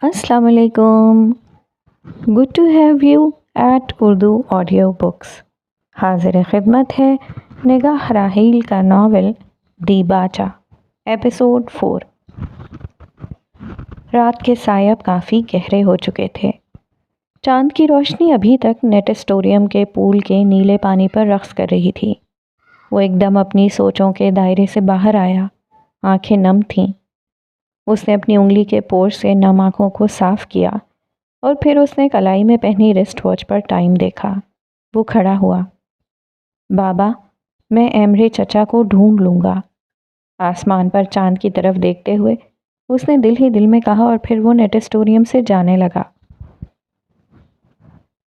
السلام علیکم. Good to have you at Urdu audio books. حاضر خدمت ہے نگاہ راحیل کا ناول دی باچا ایپیسوڈ 4. رات کے سائے اب کافی گہرے ہو چکے تھے. چاند کی روشنی ابھی تک نیٹسٹوریم کے پول کے نیلے پانی پر رقص کر رہی تھی. وہ ایک دم اپنی سوچوں کے دائرے سے باہر آیا. آنکھیں نم تھیں. اس نے اپنی انگلی کے پورش سے نم آنکھوں کو صاف کیا اور پھر اس نے کلائی میں پہنی ریسٹ واچ پر ٹائم دیکھا. وہ کھڑا ہوا. بابا، میں ایمرے چچا کو ڈھونڈ لوں گا. آسمان پر چاند کی طرف دیکھتے ہوئے اس نے دل ہی دل میں کہا اور پھر وہ نیٹسٹوریم سے جانے لگا.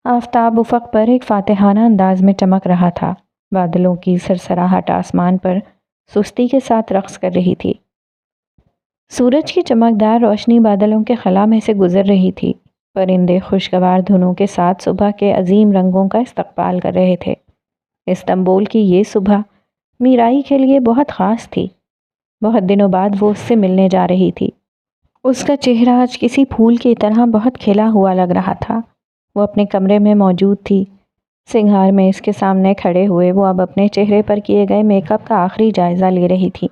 آفتاب افق پر ایک فاتحانہ انداز میں چمک رہا تھا. بادلوں کی سرسراہٹ آسمان پر سستی کے ساتھ رقص کر رہی تھی. سورج کی چمکدار روشنی بادلوں کے خلا میں سے گزر رہی تھی. پرندے خوشگوار دھنوں کے ساتھ صبح کے عظیم رنگوں کا استقبال کر رہے تھے. استنبول کی یہ صبح میرائی کے لیے بہت خاص تھی. بہت دنوں بعد وہ اس سے ملنے جا رہی تھی. اس کا چہرہ آج کسی پھول کی طرح بہت کھلا ہوا لگ رہا تھا. وہ اپنے کمرے میں موجود تھی. سنگھار میں اس کے سامنے کھڑے ہوئے وہ اب اپنے چہرے پر کیے گئے میک اپ کا آخری جائزہ لے رہی تھی.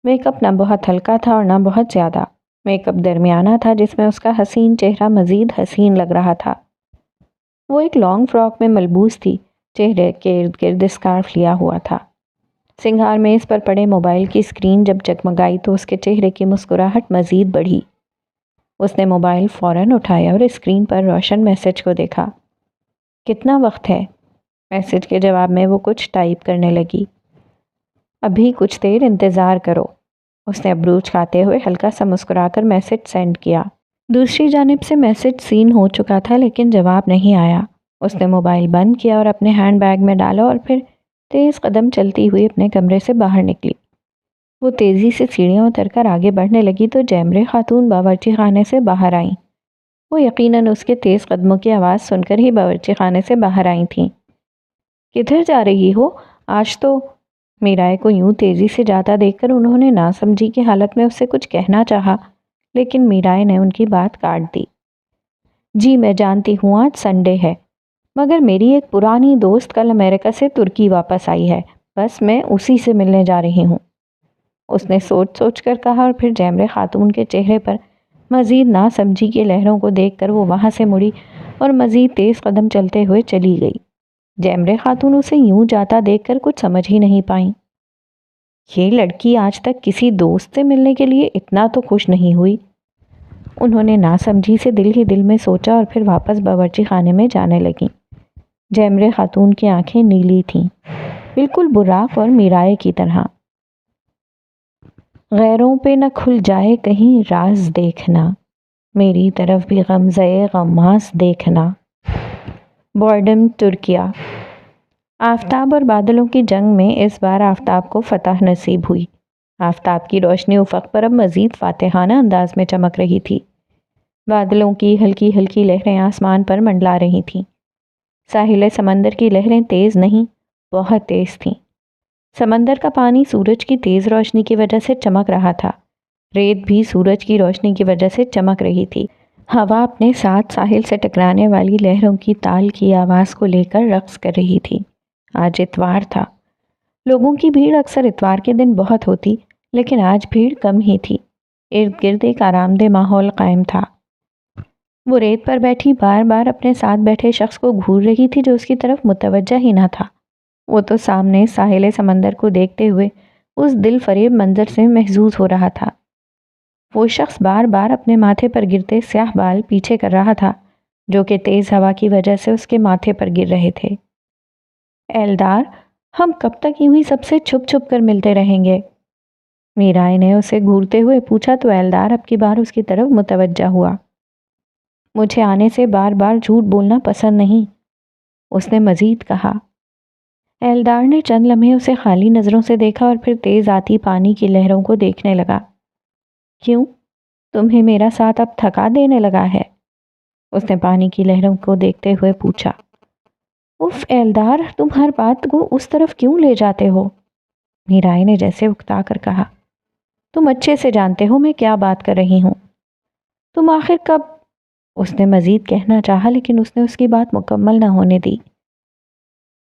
میک اپ نہ بہت ہلکا تھا اور نہ بہت زیادہ. میک اپ درمیانہ تھا جس میں اس کا حسین چہرہ مزید حسین لگ رہا تھا. وہ ایک لانگ فراک میں ملبوس تھی. چہرے کے ارد گرد اسکارف لیا ہوا تھا. سنگھار میں اس پر پڑے موبائل کی اسکرین جب جگمگائی تو اس کے چہرے کی مسکراہٹ مزید بڑھی. اس نے موبائل فوراً اٹھایا اور اسکرین پر روشن میسج کو دیکھا. کتنا وقت ہے؟ میسج کے جواب میں وہ کچھ ٹائپ کرنے لگی. ابھی کچھ دیر انتظار کرو. اس نے ابروچ کھاتے ہوئے ہلکا سا مسکرا کر میسج سینڈ کیا. دوسری جانب سے میسج سین ہو چکا تھا لیکن جواب نہیں آیا. اس نے موبائل بند کیا اور اپنے ہینڈ بیگ میں ڈالا اور پھر تیز قدم چلتی ہوئی اپنے کمرے سے باہر نکلی. وہ تیزی سے سیڑھیاں اتر کر آگے بڑھنے لگی تو جیمرے خاتون باورچی خانے سے باہر آئیں. وہ یقیناً اس کے تیز قدموں کی آواز سن کر ہی باورچی خانے سے باہر آئی تھیں. کدھر جا رہی ہو آج تو؟ میرائے کو یوں تیزی سے جاتا دیکھ کر انہوں نے ناسمجھی کی حالت میں اس سے کچھ کہنا چاہا لیکن میرائے نے ان کی بات کاٹ دی. جی میں جانتی ہوں آج سنڈے ہے مگر میری ایک پرانی دوست کل امریکہ سے ترکی واپس آئی ہے. بس میں اسی سے ملنے جا رہی ہوں. اس نے سوچ سوچ کر کہا اور پھر جیمرے خاتون کے چہرے پر مزید ناسمجھی کی لہروں کو دیکھ کر وہ وہاں سے مڑی اور مزید تیز قدم چلتے ہوئے چلی گئی. جیمرے خاتون اسے یوں جاتا دیکھ کر کچھ سمجھ ہی نہیں پائیں. یہ لڑکی آج تک کسی دوست سے ملنے کے لیے اتنا تو خوش نہیں ہوئی. انہوں نے ناسمجھی سے دل ہی دل میں سوچا اور پھر واپس باورچی خانے میں جانے لگیں. جیمرے خاتون کی آنکھیں نیلی تھیں، بالکل براق اور میرائے کی طرح. غیروں پہ نہ کھل جائے کہیں راز دیکھنا، میری طرف بھی غمزہ غماز دیکھنا. بورڈم ترکیہ. آفتاب اور بادلوں کی جنگ میں اس بار آفتاب کو فتح نصیب ہوئی. آفتاب کی روشنی افق پر اب مزید فاتحانہ انداز میں چمک رہی تھی. بادلوں کی ہلکی ہلکی لہریں آسمان پر منڈلا رہی تھیں. ساحل سمندر کی لہریں تیز نہیں، بہت تیز تھیں. سمندر کا پانی سورج کی تیز روشنی کی وجہ سے چمک رہا تھا. ریت بھی سورج کی روشنی کی وجہ سے چمک رہی تھی. ہوا اپنے ساتھ ساحل سے ٹکرانے والی لہروں کی تال کی آواز کو لے کر رقص کر رہی تھی. آج اتوار تھا. لوگوں کی بھیڑ اکثر اتوار کے دن بہت ہوتی لیکن آج بھیڑ کم ہی تھی. ارد گرد ایک آرام دہ ماحول قائم تھا. وہ ریت پر بیٹھی بار بار اپنے ساتھ بیٹھے شخص کو گھور رہی تھی جو اس کی طرف متوجہ ہی نہ تھا. وہ تو سامنے ساحل سمندر کو دیکھتے ہوئے اس دل فریب منظر سے محظوظ ہو رہا تھا. وہ شخص بار بار اپنے ماتھے پر گرتے سیاہ بال پیچھے کر رہا تھا جو کہ تیز ہوا کی وجہ سے اس کے ماتھے پر گر رہے تھے. ایلدار، ہم کب تک یوں ہی سب سے چھپ چھپ کر ملتے رہیں گے؟ میرائے نے اسے گھورتے ہوئے پوچھا تو ایلدار اب کی بار اس کی طرف متوجہ ہوا. مجھے آنے سے بار بار جھوٹ بولنا پسند نہیں، اس نے مزید کہا. ایلدار نے چند لمحے اسے خالی نظروں سے دیکھا اور پھر تیز آتی پانی کی لہروں کو دیکھنے لگا. کیوں؟ تمہیں میرا ساتھ اب تھکا دینے لگا ہے؟ اس نے پانی کی لہروں کو دیکھتے ہوئے پوچھا. اف ایلدار، تم ہر بات کو اس طرف کیوں لے جاتے ہو؟ میرائے نے جیسے اکتا کر کہا. تم اچھے سے جانتے ہو میں کیا بات کر رہی ہوں. تم آخر کب؟ اس نے مزید کہنا چاہا لیکن اس نے اس کی بات مکمل نہ ہونے دی۔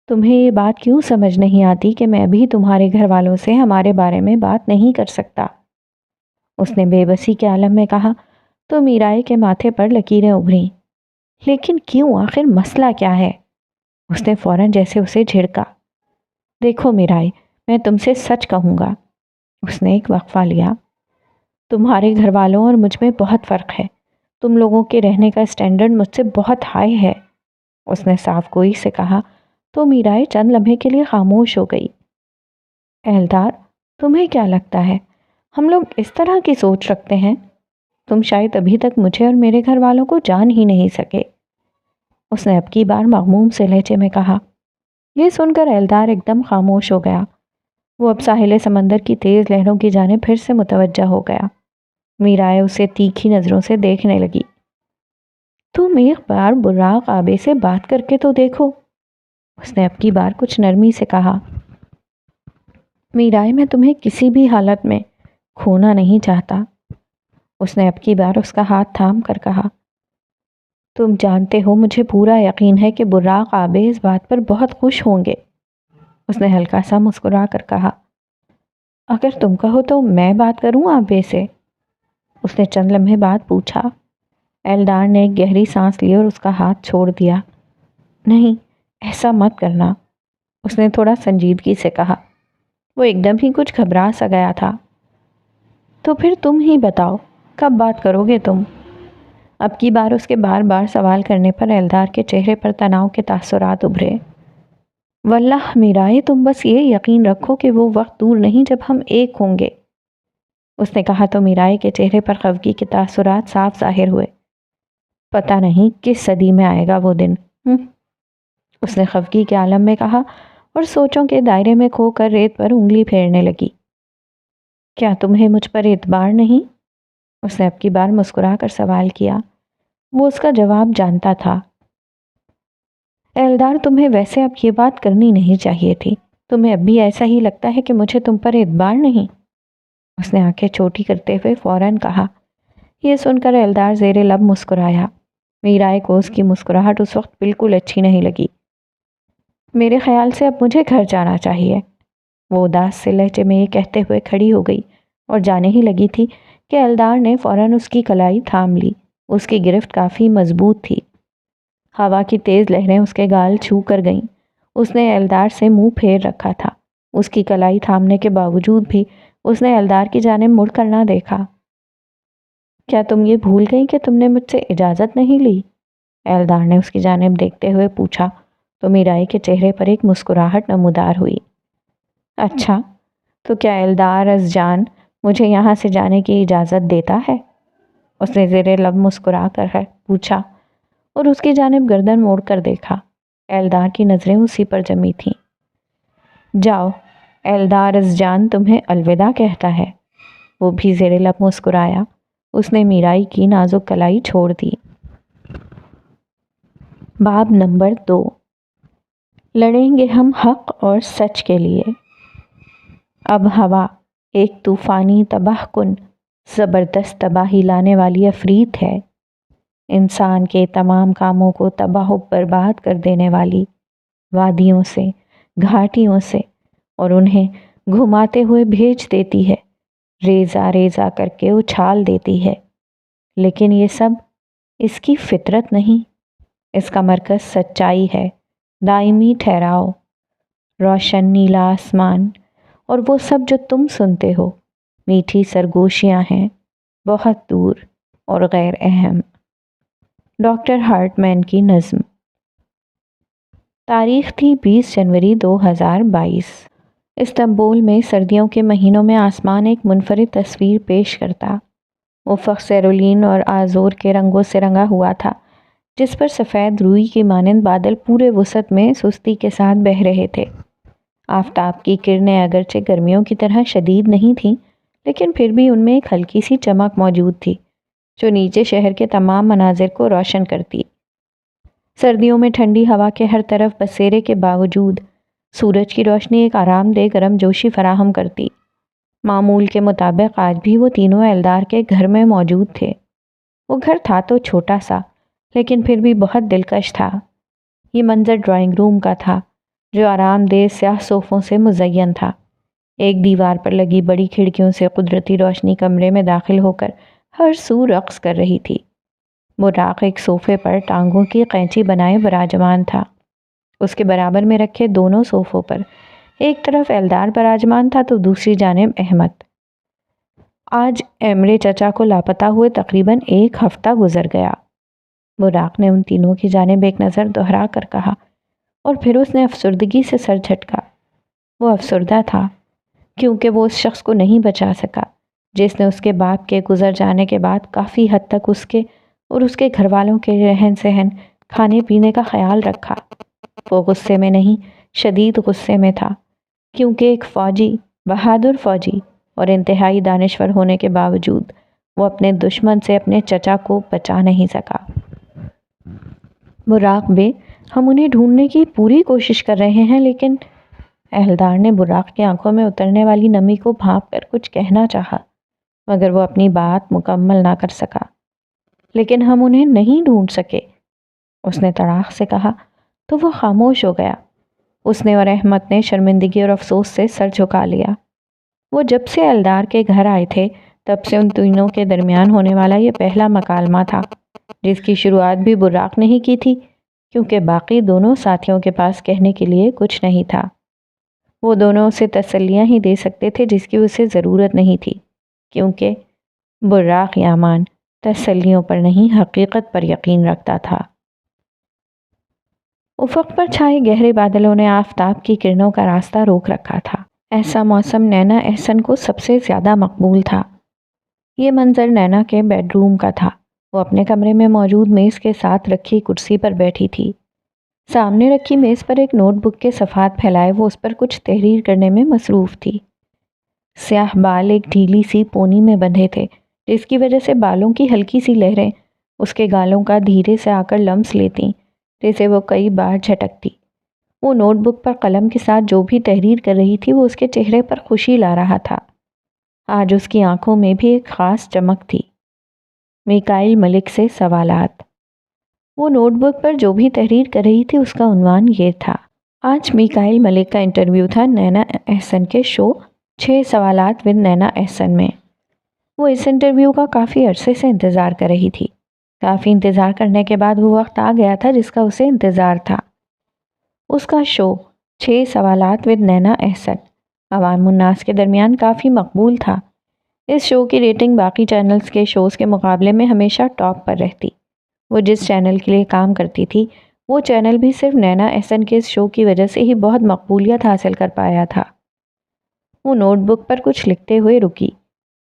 تمہیں یہ بات کیوں سمجھ نہیں آتی کہ میں ابھی تمہارے گھر والوں سے ہمارے بارے میں بات نہیں کر سکتا؟ اس نے بے بسی کے عالم میں کہا تو میرائے کے ماتھے پر لکیریں ابھریں۔ لیکن کیوں؟ آخر مسئلہ کیا ہے؟ اس نے فوراً جیسے اسے جھڑکا۔ دیکھو میرائے، میں تم سے سچ کہوں گا۔ اس نے ایک وقفہ لیا۔ تمہارے گھر والوں اور مجھ میں بہت فرق ہے۔ تم لوگوں کے رہنے کا اسٹینڈرڈ مجھ سے بہت ہائی ہے۔ اس نے صاف گوئی سے کہا تو میرائے چند لمحے کے لیے خاموش ہو گئی۔ ایلدار، تمہیں کیا لگتا ہے ہم لوگ اس طرح کی سوچ رکھتے ہیں؟ تم شاید ابھی تک مجھے اور میرے گھر والوں کو جان ہی نہیں سکے۔ اس نے اب کی بار مغموم سے لہجے میں کہا۔ یہ سن کر ایلدار ایک دم خاموش ہو گیا۔ وہ اب ساحل سمندر کی تیز لہروں کی جانب پھر سے متوجہ ہو گیا۔ میرائے اسے تیکھی نظروں سے دیکھنے لگی۔ تم ایک بار براق آبے سے بات کر کے تو دیکھو، اس نے اب کی بار کچھ نرمی سے کہا۔ میرائے، میں تمہیں کسی بھی حالت میں کھونا نہیں چاہتا۔ اس نے اب کی بار اس کا ہاتھ تھام کر کہا۔ تم جانتے ہو مجھے پورا یقین ہے کہ براق آبے اس بات پر بہت خوش ہوں گے۔ اس نے ہلکا سا مسکرا کر کہا۔ اگر تم کہو تو میں بات کروں آبے سے؟ اس نے چند لمحے بعد پوچھا۔ ایلدار نے ایک گہری سانس لی اور اس کا ہاتھ چھوڑ دیا۔ نہیں، ایسا مت کرنا، اس نے تھوڑا سنجیدگی سے کہا۔ وہ ایک دم ہی کچھ گھبرا سا گیا تھا۔ تو پھر تم ہی بتاؤ، کب بات کرو گے تم؟ اب کی بار اس کے بار بار سوال کرنے پر ایلدار کے چہرے پر تناؤ کے تاثرات ابھرے۔ واللہ میرائے، تم بس یہ یقین رکھو کہ وہ وقت دور نہیں جب ہم ایک ہوں گے۔ اس نے کہا تو میرائے کے چہرے پر خفگی کے تاثرات صاف ظاہر ہوئے۔ پتہ نہیں کس صدی میں آئے گا وہ دن۔ اس نے خفگی کے عالم میں کہا اور سوچوں کے دائرے میں کھو کر ریت پر انگلی پھیرنے لگی۔ کیا تمہیں مجھ پر اعتبار نہیں؟ اس نے اب کی بار مسکرا کر سوال کیا۔ وہ اس کا جواب جانتا تھا۔ ایلدار، تمہیں ویسے اب یہ بات کرنی نہیں چاہیے تھی۔ تمہیں اب بھی ایسا ہی لگتا ہے کہ مجھے تم پر اعتبار نہیں؟ اس نے آنکھیں چھوٹی کرتے ہوئے فوراً کہا۔ یہ سن کر ایلدار زیر لب مسکرایا۔ میرائے کو اس کی مسکراہٹ اس وقت بالکل اچھی نہیں لگی۔ میرے خیال سے اب مجھے گھر جانا چاہیے، وہ اداس سے لہجے میں یہ کہتے ہوئے کھڑی ہو گئی اور جانے ہی لگی تھی کہ ایلدار نے فوراً اس کی کلائی تھام لی۔ اس کی گرفت کافی مضبوط تھی۔ ہوا کی تیز لہریں اس کے گال چھو کر گئیں۔ اس نے ایلدار سے منہ پھیر رکھا تھا۔ اس کی کلائی تھامنے کے باوجود بھی اس نے ایلدار کی جانب مڑ کر نہ دیکھا۔ کیا تم یہ بھول گئی کہ تم نے مجھ سے اجازت نہیں لی؟ ایلدار نے اس کی جانب دیکھتے ہوئے پوچھا تو میرائے کے چہرے پر ایک مسکراہٹ نمودار ہوئی۔ اچھا، تو کیا ایلدار ازجان مجھے یہاں سے جانے کی اجازت دیتا ہے؟ اس نے زیر لب مسکرا کر پوچھا اور اس کی جانب گردن موڑ کر دیکھا۔ ایلدار کی نظریں اسی پر جمی تھیں۔ جاؤ، ایلدار ازجان تمہیں الوداع کہتا ہے۔ وہ بھی زیر لب مسکرایا۔ اس نے میرائی کی نازک کلائی چھوڑ دی۔ باب نمبر 2، لڑیں گے ہم حق اور سچ کے لیے۔ اب ہوا ایک طوفانی تباہ کن زبردست تباہی لانے والی عفریت ہے، انسان کے تمام کاموں کو تباہ و برباد کر دینے والی، وادیوں سے، گھاٹیوں سے، اور انہیں گھماتے ہوئے بھیج دیتی ہے، ریزہ ریزہ کر کے اچھال دیتی ہے۔ لیکن یہ سب اس کی فطرت نہیں، اس کا مرکز سچائی ہے، دائمی ٹھہراؤ، روشن نیلا آسمان، اور وہ سب جو تم سنتے ہو میٹھی سرگوشیاں ہیں، بہت دور اور غیر اہم۔ ڈاکٹر ہارٹ مین کی نظم۔ تاریخ تھی 20 جنوری 2022۔ استنبول میں سردیوں کے مہینوں میں آسمان ایک منفرد تصویر پیش کرتا۔ افق سیرولین اور آزور کے رنگوں سے رنگا ہوا تھا، جس پر سفید روئی کی مانند بادل پورے وسعت میں سستی کے ساتھ بہہ رہے تھے۔ آفتاب کی کرنیں اگرچہ گرمیوں کی طرح شدید نہیں تھیں، لیکن پھر بھی ان میں ایک ہلکی سی چمک موجود تھی جو نیچے شہر کے تمام مناظر کو روشن کرتی۔ سردیوں میں ٹھنڈی ہوا کے ہر طرف بسیرے کے باوجود سورج کی روشنی ایک آرام دہ گرم جوشی فراہم کرتی۔ معمول کے مطابق آج بھی وہ تینوں ایلدار کے گھر میں موجود تھے۔ وہ گھر تھا تو چھوٹا سا، لیکن پھر بھی بہت دلکش تھا۔ یہ منظر ڈرائنگ روم کا تھا، جو آرام دہ سیاہ صوفوں سے مزین تھا۔ ایک دیوار پر لگی بڑی کھڑکیوں سے قدرتی روشنی کمرے میں داخل ہو کر ہر سو رقص کر رہی تھی۔ براق ایک صوفے پر ٹانگوں کی قینچی بنائے براجمان تھا۔ اس کے برابر میں رکھے دونوں صوفوں پر ایک طرف ایلدار براجمان تھا تو دوسری جانب احمد۔ آج ایمرے چچا کو لاپتہ ہوئے تقریباً 1 ہفتہ گزر گیا۔ براق نے ان تینوں کی جانب ایک نظر دہرا کر کہا، اور پھر اس نے افسردگی سے سر جھٹکا۔ وہ افسردہ تھا کیونکہ وہ اس شخص کو نہیں بچا سکا جس نے اس کے باپ کے گزر جانے کے بعد کافی حد تک اس کے اور اس کے گھر والوں کے رہن سہن، کھانے پینے کا خیال رکھا۔ وہ غصے میں نہیں، شدید غصے میں تھا، کیونکہ ایک فوجی، بہادر فوجی اور انتہائی دانشور ہونے کے باوجود وہ اپنے دشمن سے اپنے چچا کو بچا نہیں سکا۔ براق بے، ہم انہیں ڈھونڈنے کی پوری کوشش کر رہے ہیں، لیکن اہلدار نے براق کی آنکھوں میں اترنے والی نمی کو بھانپ کر کچھ کہنا چاہا، مگر وہ اپنی بات مکمل نہ کر سکا۔ لیکن ہم انہیں نہیں ڈھونڈ سکے، اس نے تڑاق سے کہا، تو وہ خاموش ہو گیا۔ اس نے اور احمد نے شرمندگی اور افسوس سے سر جھکا لیا۔ وہ جب سے ایلدار کے گھر آئے تھے تب سے ان تینوں کے درمیان ہونے والا یہ پہلا مکالمہ تھا، جس کی شروعات بھی براق نہیں کی تھی، کیونکہ باقی دونوں ساتھیوں کے پاس کہنے کے لیے کچھ نہیں تھا۔ وہ دونوں اسے تسلیاں ہی دے سکتے تھے جس کی اسے ضرورت نہیں تھی، کیونکہ براق یامان تسلیوں پر نہیں، حقیقت پر یقین رکھتا تھا۔ افق پر چھائے گہرے بادلوں نے آفتاب کی کرنوں کا راستہ روک رکھا تھا۔ ایسا موسم نینا احسن کو سب سے زیادہ مقبول تھا۔ یہ منظر نینا کے بیڈ روم کا تھا۔ وہ اپنے کمرے میں موجود میز کے ساتھ رکھی کرسی پر بیٹھی تھی۔ سامنے رکھی میز پر ایک نوٹ بک کے صفحات پھیلائے وہ اس پر کچھ تحریر کرنے میں مصروف تھی۔ سیاہ بال ایک ڈھیلی سی پونی میں بندھے تھے، جس کی وجہ سے بالوں کی ہلکی سی لہریں اس کے گالوں کا دھیرے سے آ کر لمس لیتیں، جسے وہ کئی بار جھٹکتی۔ وہ نوٹ بک پر قلم کے ساتھ جو بھی تحریر کر رہی تھی وہ اس کے چہرے پر خوشی لا رہا تھا۔ آج اس کی آنکھوں میں بھی ایک خاص چمک تھی۔ میکائل ملک سے سوالات۔ وہ نوٹ بک پر جو بھی تحریر کر رہی تھی اس کا عنوان یہ تھا: آج میکائل ملک کا انٹرویو تھا نینا احسن کے شو 6 سوالات ود نینا احسن میں۔ وہ اس انٹرویو کا کافی عرصے سے انتظار کر رہی تھی۔ کافی انتظار کرنے کے بعد وہ وقت آ گیا تھا جس کا اسے انتظار تھا۔ اس کا شو 6 سوالات ود نینا احسن عوام الناس کے درمیان کافی مقبول تھا۔ اس شو کی ریٹنگ باقی چینلز کے شوز کے مقابلے میں ہمیشہ ٹاپ پر رہتی۔ وہ جس چینل کے لیے کام کرتی تھی وہ چینل بھی صرف نینا احسن کے اس شو کی وجہ سے ہی بہت مقبولیت حاصل کر پایا تھا۔ وہ نوٹ بک پر کچھ لکھتے ہوئے رکی،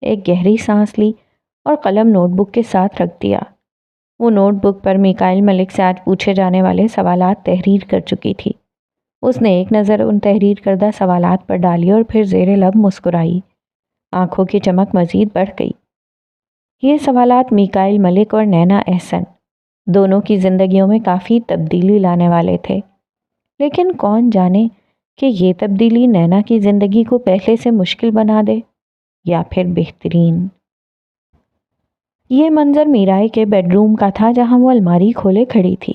ایک گہری سانس لی اور قلم نوٹ بک کے ساتھ رکھ دیا۔ وہ نوٹ بک پر میکائل ملک سے آج پوچھے جانے والے سوالات تحریر کر چکی تھی۔ اس نے ایک نظر ان تحریر کردہ سوالات پر ڈالی اور پھر زیر لب مسکرائی۔ آنکھوں کی چمک مزید بڑھ گئی۔ یہ سوالات میکائل ملک اور نینا احسن دونوں کی زندگیوں میں کافی تبدیلی لانے والے تھے، لیکن کون جانے کہ یہ تبدیلی نینا کی زندگی کو پہلے سے مشکل بنا دے یا پھر بہترین۔ یہ منظر میرائی کے بیڈ روم کا تھا، جہاں وہ الماری کھولے کھڑی تھی۔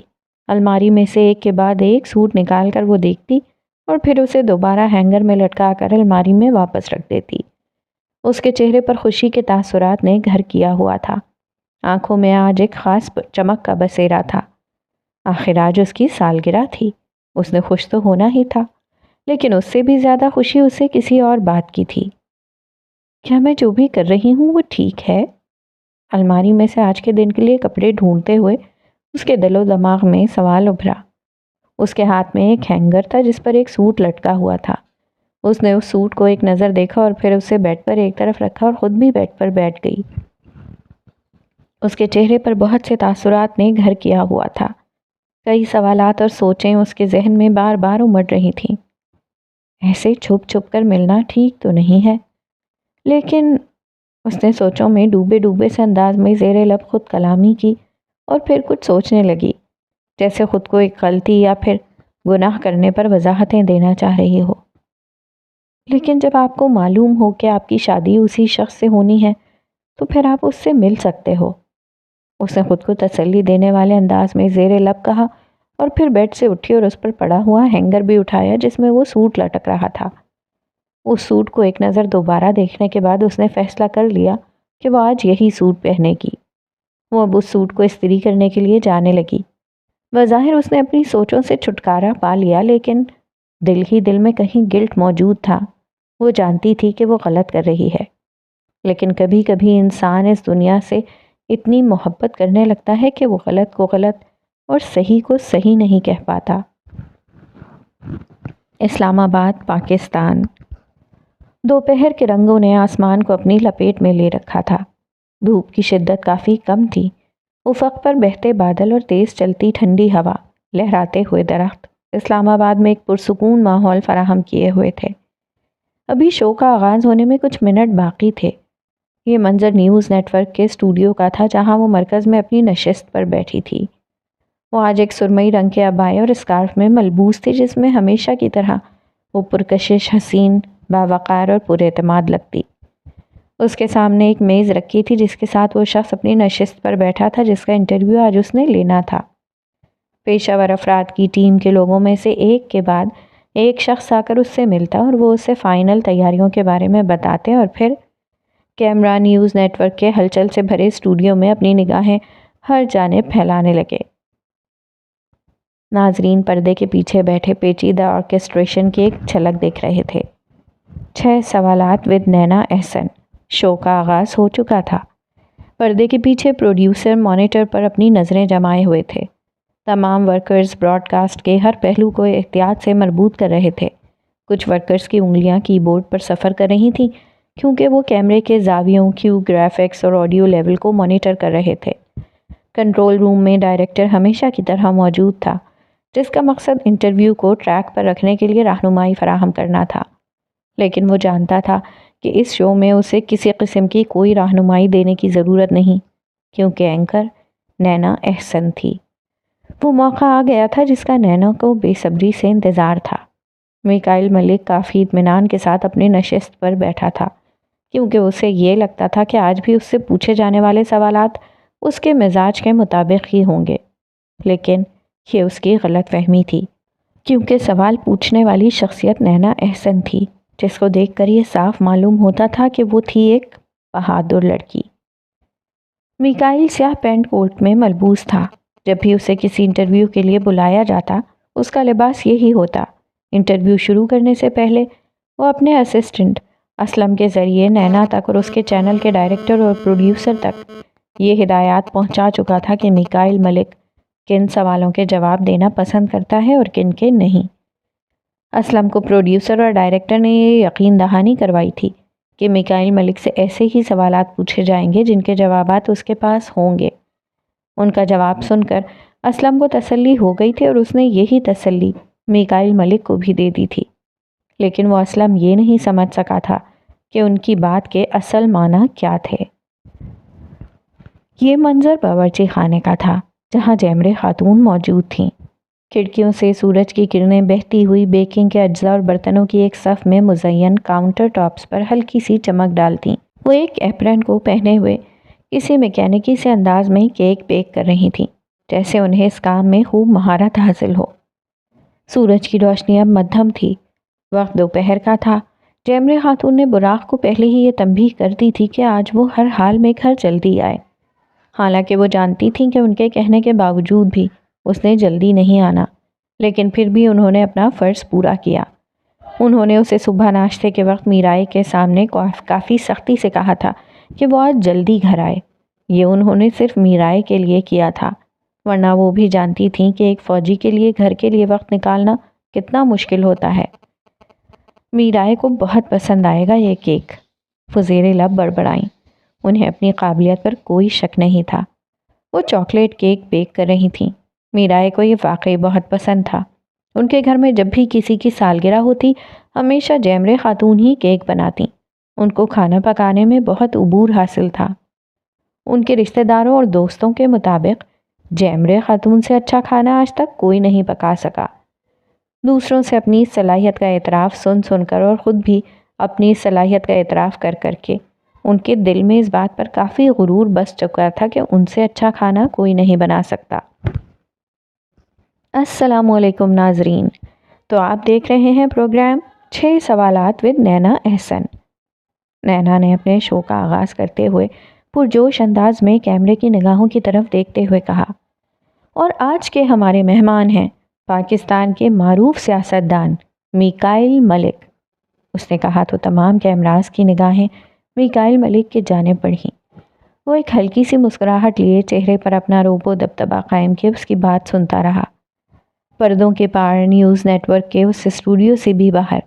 الماری میں سے ایک کے بعد ایک سوٹ نکال کر وہ دیکھتی اور پھر اسے دوبارہ ہینگر میں لٹکا کر الماری میں واپس رکھ دیتی۔ اس کے چہرے پر خوشی کے تاثرات نے گھر کیا ہوا تھا۔ آنکھوں میں آج ایک خاص چمک کا بسیرا تھا۔ آخر آج اس کی سالگرہ تھی۔ اس نے خوش تو ہونا ہی تھا، لیکن اس سے بھی زیادہ خوشی اسے کسی اور بات کی تھی۔ کیا میں جو بھی کر رہی ہوں وہ ٹھیک ہے؟ الماری میں سے آج کے دن کے لیے کپڑے ڈھونڈتے ہوئے اس کے دل و دماغ میں سوال ابھرا۔ اس کے ہاتھ میں ایک ہینگر تھا جس پر ایک سوٹ لٹکا ہوا تھا۔ اس نے اس سوٹ کو ایک نظر دیکھا اور پھر اسے بیڈ پر ایک طرف رکھا اور خود بھی بیڈ پر بیٹھ گئی۔ اس کے چہرے پر بہت سے تاثرات نے گھر کیا ہوا تھا۔ کئی سوالات اور سوچیں اس کے ذہن میں بار بار امڑ رہی تھیں۔ ایسے چھپ چھپ کر ملنا ٹھیک تو نہیں ہے، لیکن اس نے سوچوں میں ڈوبے ڈوبے سے انداز میں زیر لب خود کلامی کی اور پھر کچھ سوچنے لگی، جیسے خود کو ایک غلطی یا پھر گناہ کرنے پر وضاحتیں دینا چاہ رہی ہو۔ لیکن جب آپ کو معلوم ہو کہ آپ کی شادی اسی شخص سے ہونی ہے تو پھر آپ اس سے مل سکتے ہو۔ اس نے خود کو تسلی دینے والے انداز میں زیر لب کہا اور پھر بیڈ سے اٹھی اور اس پر پڑا ہوا ہینگر بھی اٹھایا جس میں وہ سوٹ لٹک رہا تھا۔ اس سوٹ کو ایک نظر دوبارہ دیکھنے کے بعد اس نے فیصلہ کر لیا کہ وہ آج یہی سوٹ پہنے گی۔ وہ اب اس سوٹ کو استری کرنے کے لیے جانے لگی۔ بظاہر اس نے اپنی سوچوں سے چھٹکارا پا لیا، لیکن دل ہی دل میں کہیں گلٹ موجود تھا۔ وہ جانتی تھی کہ وہ غلط کر رہی ہے، لیکن کبھی کبھی انسان اس دنیا سے اتنی محبت کرنے لگتا ہے کہ وہ غلط کو غلط اور صحیح کو صحیح نہیں کہہ پاتا۔ اسلام آباد، پاکستان۔ دوپہر کے رنگوں نے آسمان کو اپنی لپیٹ میں لے رکھا تھا۔ دھوپ کی شدت کافی کم تھی۔ افق پر بہتے بادل اور تیز چلتی ٹھنڈی ہوا، لہراتے ہوئے درخت اسلام آباد میں ایک پرسکون ماحول فراہم کیے ہوئے تھے۔ ابھی شو کا آغاز ہونے میں کچھ منٹ باقی تھے۔ یہ منظر نیوز نیٹ ورک کے اسٹوڈیو کا تھا جہاں وہ مرکز میں اپنی نشست پر بیٹھی تھی۔ وہ آج ایک سرمئی رنگ کے عبائے اور اسکارف میں ملبوس تھی جس میں ہمیشہ کی طرح وہ پرکشش، حسین، باوقار اور پر اعتماد لگتی۔ اس کے سامنے ایک میز رکھی تھی جس کے ساتھ وہ شخص اپنی نشست پر بیٹھا تھا جس کا انٹرویو آج اس نے لینا تھا۔ پیشہ ور افراد کی ٹیم کے لوگوں میں سے ایک کے بعد ایک شخص آ کر اس سے ملتا اور وہ اسے فائنل تیاریوں کے بارے میں بتاتے، اور پھر کیمرہ نیوز نیٹ ورک کے ہلچل سے بھرے اسٹوڈیو میں اپنی نگاہیں ہر جانب پھیلانے لگے۔ ناظرین پردے کے پیچھے بیٹھے پیچیدہ آرکیسٹریشن کی ایک جھلک دیکھ رہے تھے۔ 6 سوالات ود نینا احسن۔ شو کا آغاز ہو چکا تھا۔ پردے کے پیچھے پروڈیوسر مانیٹر پر اپنی نظریں جمائے ہوئے تھے۔ تمام ورکرز براڈ کاسٹ کے ہر پہلو کو احتیاط سے مربوط کر رہے تھے۔ کچھ ورکرز کی انگلیاں کی بورڈ پر سفر کر رہی تھیں کیونکہ وہ کیمرے کے زاویوں، کیو، گرافکس اور آڈیو لیول کو مانیٹر کر رہے تھے۔ کنٹرول روم میں ڈائریکٹر ہمیشہ کی طرح موجود تھا، جس کا مقصد انٹرویو کو ٹریک پر رکھنے کے لیے رہنمائی فراہم کرنا تھا، لیکن وہ جانتا تھا کہ اس شو میں اسے کسی قسم کی کوئی رہنمائی دینے کی ضرورت نہیں، کیونکہ اینکر نینا احسن تھی۔ وہ موقع آ گیا تھا جس کا نینا کو بے صبری سے انتظار تھا۔ میکائل ملک کافی اطمینان کے ساتھ اپنی نشست پر بیٹھا تھا، کیونکہ اسے یہ لگتا تھا کہ آج بھی اس سے پوچھے جانے والے سوالات اس کے مزاج کے مطابق ہی ہوں گے، لیکن یہ اس کی غلط فہمی تھی، کیونکہ سوال پوچھنے والی شخصیت نینا احسن تھی، جس کو دیکھ کر یہ صاف معلوم ہوتا تھا کہ وہ تھی ایک بہادر لڑکی۔ میکائل سیاہ پینٹ کوٹ میں ملبوس تھا۔ جب بھی اسے کسی انٹرویو کے لیے بلایا جاتا، اس کا لباس یہی ہوتا۔ انٹرویو شروع کرنے سے پہلے وہ اپنے اسسٹنٹ اسلم کے ذریعے نینا تک اور اس کے چینل کے ڈائریکٹر اور پروڈیوسر تک یہ ہدایات پہنچا چکا تھا کہ میکائل ملک کن سوالوں کے جواب دینا پسند کرتا ہے اور کن کے نہیں۔ اسلم کو پروڈیوسر اور ڈائریکٹر نے یہ یقین دہانی کروائی تھی کہ میکائل ملک سے ایسے ہی سوالات پوچھے جائیں گے جن کے جوابات اس کے پاس ہوں گے۔ ان کا جواب سن کر اسلم کو تسلی ہو گئی تھی اور اس نے یہی تسلی میکائل ملک کو بھی دے دی تھی، لیکن وہ اسلم یہ نہیں سمجھ سکا تھا کہ ان کی بات کے اصل معنی کیا تھے۔ یہ منظر باورچی خانے کا تھا جہاں جیمرے خاتون موجود تھیں۔ کھڑکیوں سے سورج کی کرنیں بہتی ہوئی بیکنگ کے اجزاء اور برتنوں کی ایک صف میں مزین کاؤنٹر ٹاپس پر ہلکی سی چمک ڈالتیں۔ وہ ایک ایپرن کو پہنے ہوئے کسی میکینکی سے انداز میں کیک بیک کر رہی تھیں، جیسے انہیں اس کام میں خوب مہارت حاصل ہو۔ سورج کی روشنی اب مدھم تھی۔ وقت دوپہر کا تھا۔ جیمرے خاتون نے براق کو پہلے ہی یہ تنبیہ کر دی تھی کہ آج وہ ہر حال میں گھر جلدی آئے۔ حالانکہ وہ جانتی تھیں کہ ان کے کہنے کے باوجود بھی اس نے جلدی نہیں آنا، لیکن پھر بھی انہوں نے اپنا فرض پورا کیا۔ انہوں نے اسے صبح ناشتے کے وقت میرائے کے سامنے کافی سختی سے کہا تھا کہ وہ آج جلدی گھر آئے۔ یہ انہوں نے صرف میرائے کے لیے کیا تھا، ورنہ وہ بھی جانتی تھیں کہ ایک فوجی کے لیے گھر کے لیے وقت نکالنا کتنا مشکل ہوتا ہے۔ میرائے کو بہت پسند آئے گا یہ کیک، وہ زیر لب بڑبڑائیں۔ انہیں اپنی قابلیت پر کوئی شک نہیں تھا۔ وہ چاکلیٹ کیک بیک کر رہی تھیں۔ میرائے کو یہ واقعی بہت پسند تھا۔ ان کے گھر میں جب بھی کسی کی سالگرہ ہوتی، ہمیشہ جیمرے خاتون ہی کیک بناتی۔ ان کو کھانا پکانے میں بہت عبور حاصل تھا۔ ان کے رشتہ داروں اور دوستوں کے مطابق جیمرے خاتون سے اچھا کھانا آج تک کوئی نہیں پکا سکا۔ دوسروں سے اپنی اس صلاحیت کا اعتراف سن کر اور خود بھی اپنی صلاحیت کا اعتراف کر کے ان کے دل میں اس بات پر کافی غرور بس چکا تھا کہ ان سے اچھا کھانا کوئی نہیں بنا سکتا۔ السلام علیکم ناظرین، تو آپ دیکھ رہے ہیں پروگرام 6 سوالات ود نینا احسن۔ نینا نے اپنے شو کا آغاز کرتے ہوئے پرجوش انداز میں کیمرے کی نگاہوں کی طرف دیکھتے ہوئے کہا، اور آج کے ہمارے مہمان ہیں پاکستان کے معروف سیاستدان میکائل ملک۔ اس نے کہا تو تمام کیمراز کی نگاہیں میکائل ملک کی جانب بڑھیں۔ وہ ایک ہلکی سی مسکراہٹ لیے چہرے پر اپنا روب و دبدبہ قائم کیے اس کی بات سنتا رہا۔ پردوں کے پار نیوز نیٹ ورک کے اس اسٹوڈیو سے بھی باہر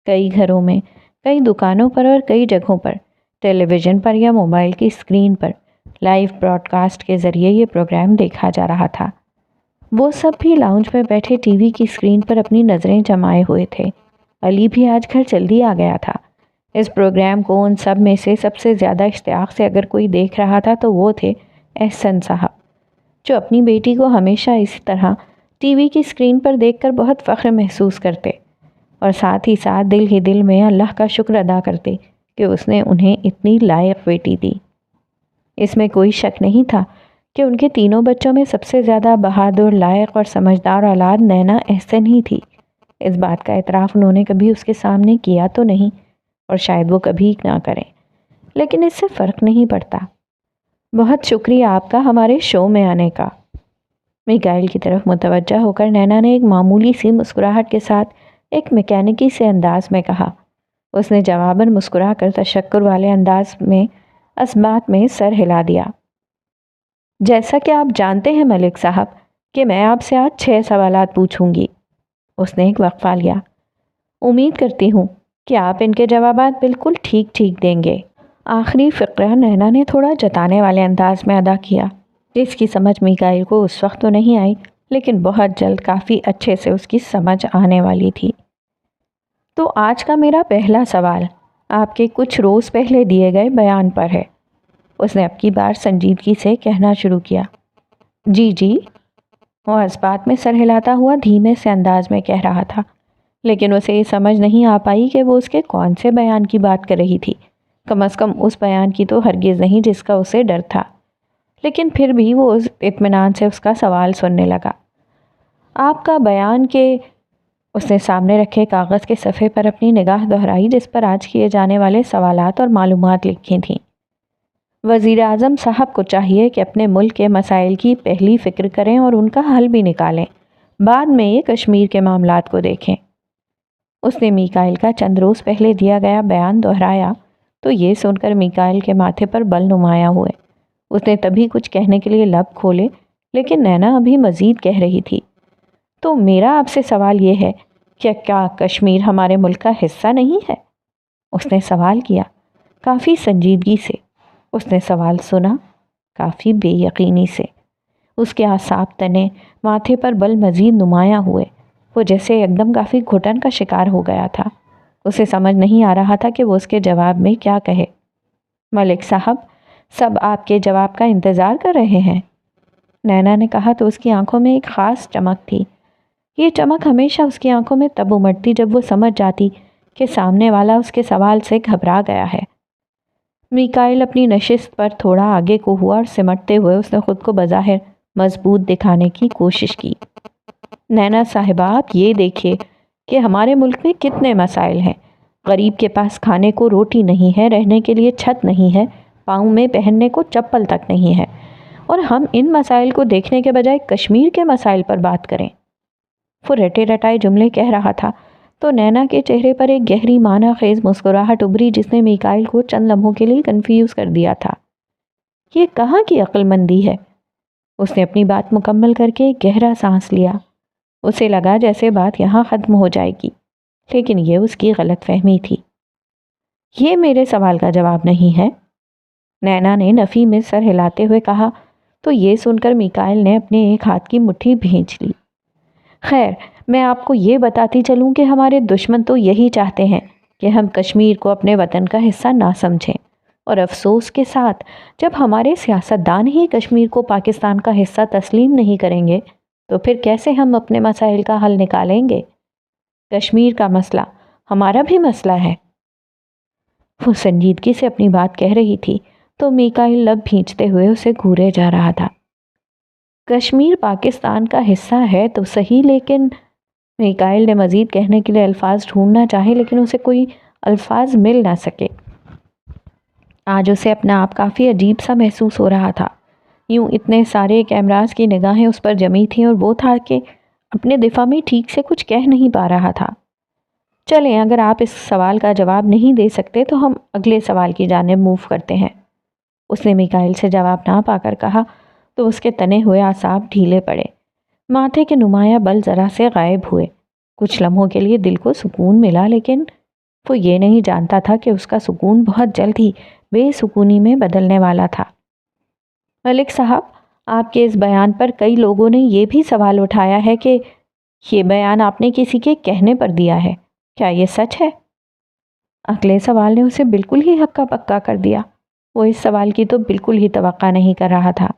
کئی گھروں میں، کئی دکانوں پر اور کئی جگہوں پر ٹیلی ویژن پر یا موبائل کی اسکرین پر لائیو براڈ کاسٹ کے ذریعے یہ پروگرام دیکھا جا رہا تھا۔ وہ سب بھی لاؤنج میں بیٹھے ٹی وی کی اسکرین پر اپنی نظریں جمائے ہوئے تھے۔ علی بھی آج گھر جلدی آ گیا تھا۔ اس پروگرام کو ان سب میں سے سب سے زیادہ اشتیاق سے اگر کوئی دیکھ رہا تھا تو وہ تھے احسن صاحب، جو اپنی بیٹی کو ہمیشہ اسی طرح ٹی وی کی اسکرین پر دیکھ کر بہت فخر محسوس کرتے اور ساتھ ہی ساتھ دل ہی دل میں اللہ کا شکر ادا کرتے کہ اس نے انہیں اتنی لائق بیٹی دی۔ اس میں کوئی شک نہیں تھا کہ ان کے تینوں بچوں میں سب سے زیادہ بہادر، لائق اور سمجھدار اولاد نینا احسن ہی تھی۔ اس بات کا اعتراف انہوں نے کبھی اس کے سامنے کیا تو نہیں اور شاید وہ کبھی نہ کریں، لیکن اس سے فرق نہیں پڑتا۔ بہت شکریہ آپ کا ہمارے شو میں آنے کا۔ میکائل کی طرف متوجہ ہو کر نینا نے ایک معمولی سی مسکراہٹ کے ساتھ ایک میکینکی سے انداز میں کہا۔ اس نے جواباً مسکرا کر تشکر والے انداز میں اسبات میں سر ہلا دیا۔ جیسا کہ آپ جانتے ہیں ملک صاحب کہ میں آپ سے آج 6 سوالات پوچھوں گی۔ اس نے ایک وقفہ لیا۔ امید کرتی ہوں کہ آپ ان کے جوابات بالکل ٹھیک دیں گے۔ آخری فقرہ نینا نے تھوڑا جتانے والے انداز میں ادا کیا، جس کی سمجھ میکائل کو اس وقت تو نہیں آئی، لیکن بہت جلد کافی اچھے سے اس کی سمجھ آنے والی تھی۔ تو آج کا میرا پہلا سوال آپ کے کچھ روز پہلے دیے گئے بیان پر ہے۔ اس نے اب کی بار سنجیدگی سے کہنا شروع کیا۔ جی، وہ اس بات میں سر ہلاتا ہوا دھیمے سے انداز میں کہہ رہا تھا، لیکن اسے یہ سمجھ نہیں آ پائی کہ وہ اس کے کون سے بیان کی بات کر رہی تھی۔ کم از کم اس بیان کی تو ہرگز نہیں جس کا اسے ڈر تھا، لیکن پھر بھی وہ اس اطمینان سے اس کا سوال سننے لگا۔ آپ کا بیان کہ اس نے سامنے رکھے کاغذ کے صفحے پر اپنی نگاہ دہرائی جس پر آج کیے جانے والے سوالات اور معلومات لکھی تھیں۔ وزیر اعظم صاحب کو چاہیے کہ اپنے ملک کے مسائل کی پہلی فکر کریں اور ان کا حل بھی نکالیں، بعد میں یہ کشمیر کے معاملات کو دیکھیں۔ اس نے میکائل کا چند روز پہلے دیا گیا بیان دہرایا تو یہ سن کر میکائل کے ماتھے پر بل نمایاں ہوئے۔ اس نے تبھی کچھ کہنے کے لیے لب کھولے، لیکن نینا ابھی مزید کہہ رہی تھی۔ تو میرا آپ سے سوال یہ ہے کہ کیا کشمیر ہمارے ملک کا حصہ نہیں ہے؟ اس نے سوال کیا کافی سنجیدگی سے۔ اس نے سوال سنا کافی بے یقینی سے۔ اس کے اعصاب تنے، ماتھے پر بل مزید نمایاں ہوئے۔ وہ جیسے ایک دم کافی گھٹن کا شکار ہو گیا تھا۔ اسے سمجھ نہیں آ رہا تھا کہ وہ اس کے جواب میں کیا کہے۔ ملک صاحب، سب آپ کے جواب کا انتظار کر رہے ہیں، نینا نے کہا تو اس کی آنکھوں میں ایک خاص چمک تھی۔ یہ چمک ہمیشہ اس کی آنکھوں میں تب امڑتی جب وہ سمجھ جاتی کہ سامنے والا اس کے سوال سے گھبرا گیا ہے۔ میکائل اپنی نشست پر تھوڑا آگے کو ہوا اور سمٹتے ہوئے اس نے خود کو بظاہر مضبوط دکھانے کی کوشش کی۔ نینا صاحبہ، آپ یہ دیکھیے کہ ہمارے ملک میں کتنے مسائل ہیں۔ غریب کے پاس کھانے کو روٹی نہیں ہے، رہنے کے لیے چھت نہیں ہے، پاؤں میں پہننے کو چپل تک نہیں ہے، اور ہم ان مسائل کو دیکھنے کے بجائے کشمیر کے مسائل پر بات کریں۔ وہ رٹے رٹائے جملے کہہ رہا تھا تو نینا کے چہرے پر ایک گہری معنی خیز مسکراہٹ ابھری جس نے میکائل کو چند لمحوں کے لیے کنفیوز کر دیا تھا۔ یہ کہاں کی عقل مندی ہے؟ اس نے اپنی بات مکمل کر کے ایک گہرا سانس لیا۔ اسے لگا جیسے بات یہاں ختم ہو جائے گی، لیکن یہ اس کی غلط فہمی تھی۔ یہ میرے سوال کا جواب نہیں ہے، نینا نے نفی میں سر ہلاتے ہوئے کہا تو یہ سن کر میکائل نے اپنے ایک ہاتھ کی مٹھی بھینچ لی۔ خیر، میں آپ کو یہ بتاتی چلوں کہ ہمارے دشمن تو یہی چاہتے ہیں کہ ہم کشمیر کو اپنے وطن کا حصہ نہ سمجھیں، اور افسوس کے ساتھ جب ہمارے سیاستدان ہی کشمیر کو پاکستان کا حصہ تسلیم نہیں کریں گے تو پھر کیسے ہم اپنے مسائل کا حل نکالیں گے؟ کشمیر کا مسئلہ ہمارا بھی مسئلہ ہے۔ وہ سنجیدگی سے اپنی بات کہہ رہی تھی تو میکائل لب بھینچتے ہوئے اسے گھورے جا رہا تھا۔ کشمیر پاکستان کا حصہ ہے تو صحیح، لیکن میکائل نے مزید کہنے کے لیے الفاظ ڈھونڈنا چاہے لیکن اسے کوئی الفاظ مل نہ سکے۔ آج اسے اپنا آپ کافی عجیب سا محسوس ہو رہا تھا، یوں اتنے سارے کیمراز کی نگاہیں اس پر جمی تھیں اور وہ تھا کہ اپنے دفاع میں ٹھیک سے کچھ کہہ نہیں پا رہا تھا۔ چلیں، اگر آپ اس سوال کا جواب نہیں دے سکتے تو ہم اگلے سوال کی جانب موو کرتے ہیں۔ اس نے میکائل سے جواب نہ پا کر کہا تو اس کے تنے ہوئے اعصاب ڈھیلے پڑے، ماتھے کے نمایاں بل ذرا سے غائب ہوئے۔ کچھ لمحوں کے لیے دل کو سکون ملا، لیکن وہ یہ نہیں جانتا تھا کہ اس کا سکون بہت جلد ہی بے سکونی میں بدلنے والا تھا۔ ملک صاحب، آپ کے اس بیان پر کئی لوگوں نے یہ بھی سوال اٹھایا ہے کہ یہ بیان آپ نے کسی کے کہنے پر دیا ہے، کیا یہ سچ ہے؟ اگلے سوال نے اسے بالکل ہی ہکا پکا کر دیا۔ وہ اس سوال کی تو بالکل ہی توقع نہیں کر رہا تھا۔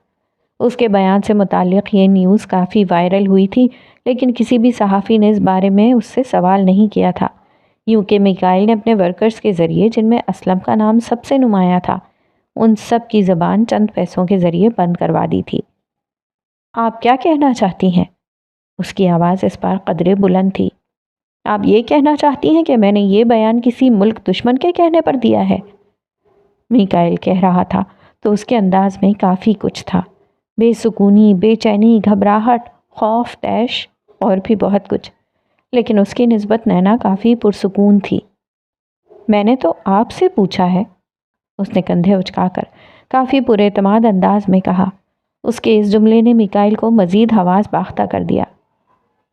اس کے بیان سے متعلق یہ نیوز کافی وائرل ہوئی تھی، لیکن کسی بھی صحافی نے اس بارے میں اس سے سوال نہیں کیا تھا، یوں کہ میکائل نے اپنے ورکرز کے ذریعے، جن میں اسلم کا نام سب سے نمایاں تھا، ان سب کی زبان چند پیسوں کے ذریعے بند کروا دی تھی۔ آپ کیا کہنا چاہتی ہیں؟ اس کی آواز اس بار قدرے بلند تھی۔ آپ یہ کہنا چاہتی ہیں کہ میں نے یہ بیان کسی ملک دشمن کے کہنے پر دیا ہے؟ میکائل کہہ رہا تھا تو اس کے انداز میں کافی کچھ تھا، بے سکونی، بے چینی، گھبراہٹ، خوف، طیش اور بھی بہت کچھ، لیکن اس کی نسبت نینا کافی پرسکون تھی۔ میں نے تو آپ سے پوچھا ہے، اس نے کندھے اچکا کر کافی پر اعتماد انداز میں کہا۔ اس کے اس جملے نے میکائل کو مزید حواس باختہ کر دیا۔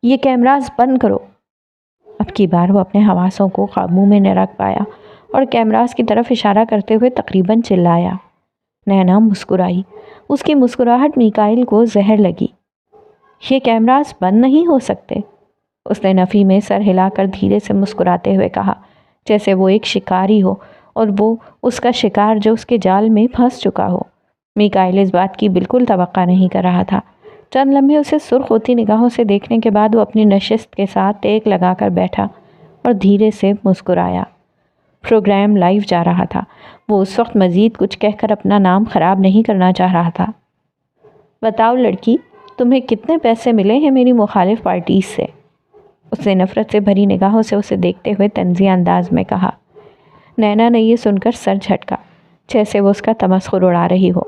یہ کیمراز بند کرو۔ اب کی بار وہ اپنے حواسوں کو قابو میں نہ رکھ پایا اور کیمراز کی طرف اشارہ کرتے ہوئے تقریباً چلایا۔ نینا مسکرائی۔ اس کی مسکراہٹ میکائل کو زہر لگی۔ یہ کیمراز بند نہیں ہو سکتے، اس نے نفی میں سر ہلا کر دھیرے سے مسکراتے ہوئے کہا، جیسے وہ ایک شکاری ہو اور وہ اس کا شکار جو اس کے جال میں پھنس چکا ہو۔ میکائل اس بات کی بالکل توقع نہیں کر رہا تھا۔ چند لمحے اسے سرخ ہوتی نگاہوں سے دیکھنے کے بعد وہ اپنی نشست کے ساتھ ٹیک لگا کر بیٹھا اور دھیرے سے مسکرایا۔ پروگرام لائیو جا رہا تھا۔ وہ اس وقت مزید کچھ کہہ کر اپنا نام خراب نہیں کرنا چاہ رہا تھا۔ بتاؤ لڑکی، تمہیں کتنے پیسے ملے ہیں میری مخالف پارٹیز سے؟ اس نے نفرت سے بھری نگاہوں سے اسے دیکھتے ہوئے طنزیہ انداز میں کہا۔ نینا نے یہ سن کر سر جھٹکا، جیسے وہ اس کا تمسخر اڑا رہی ہو۔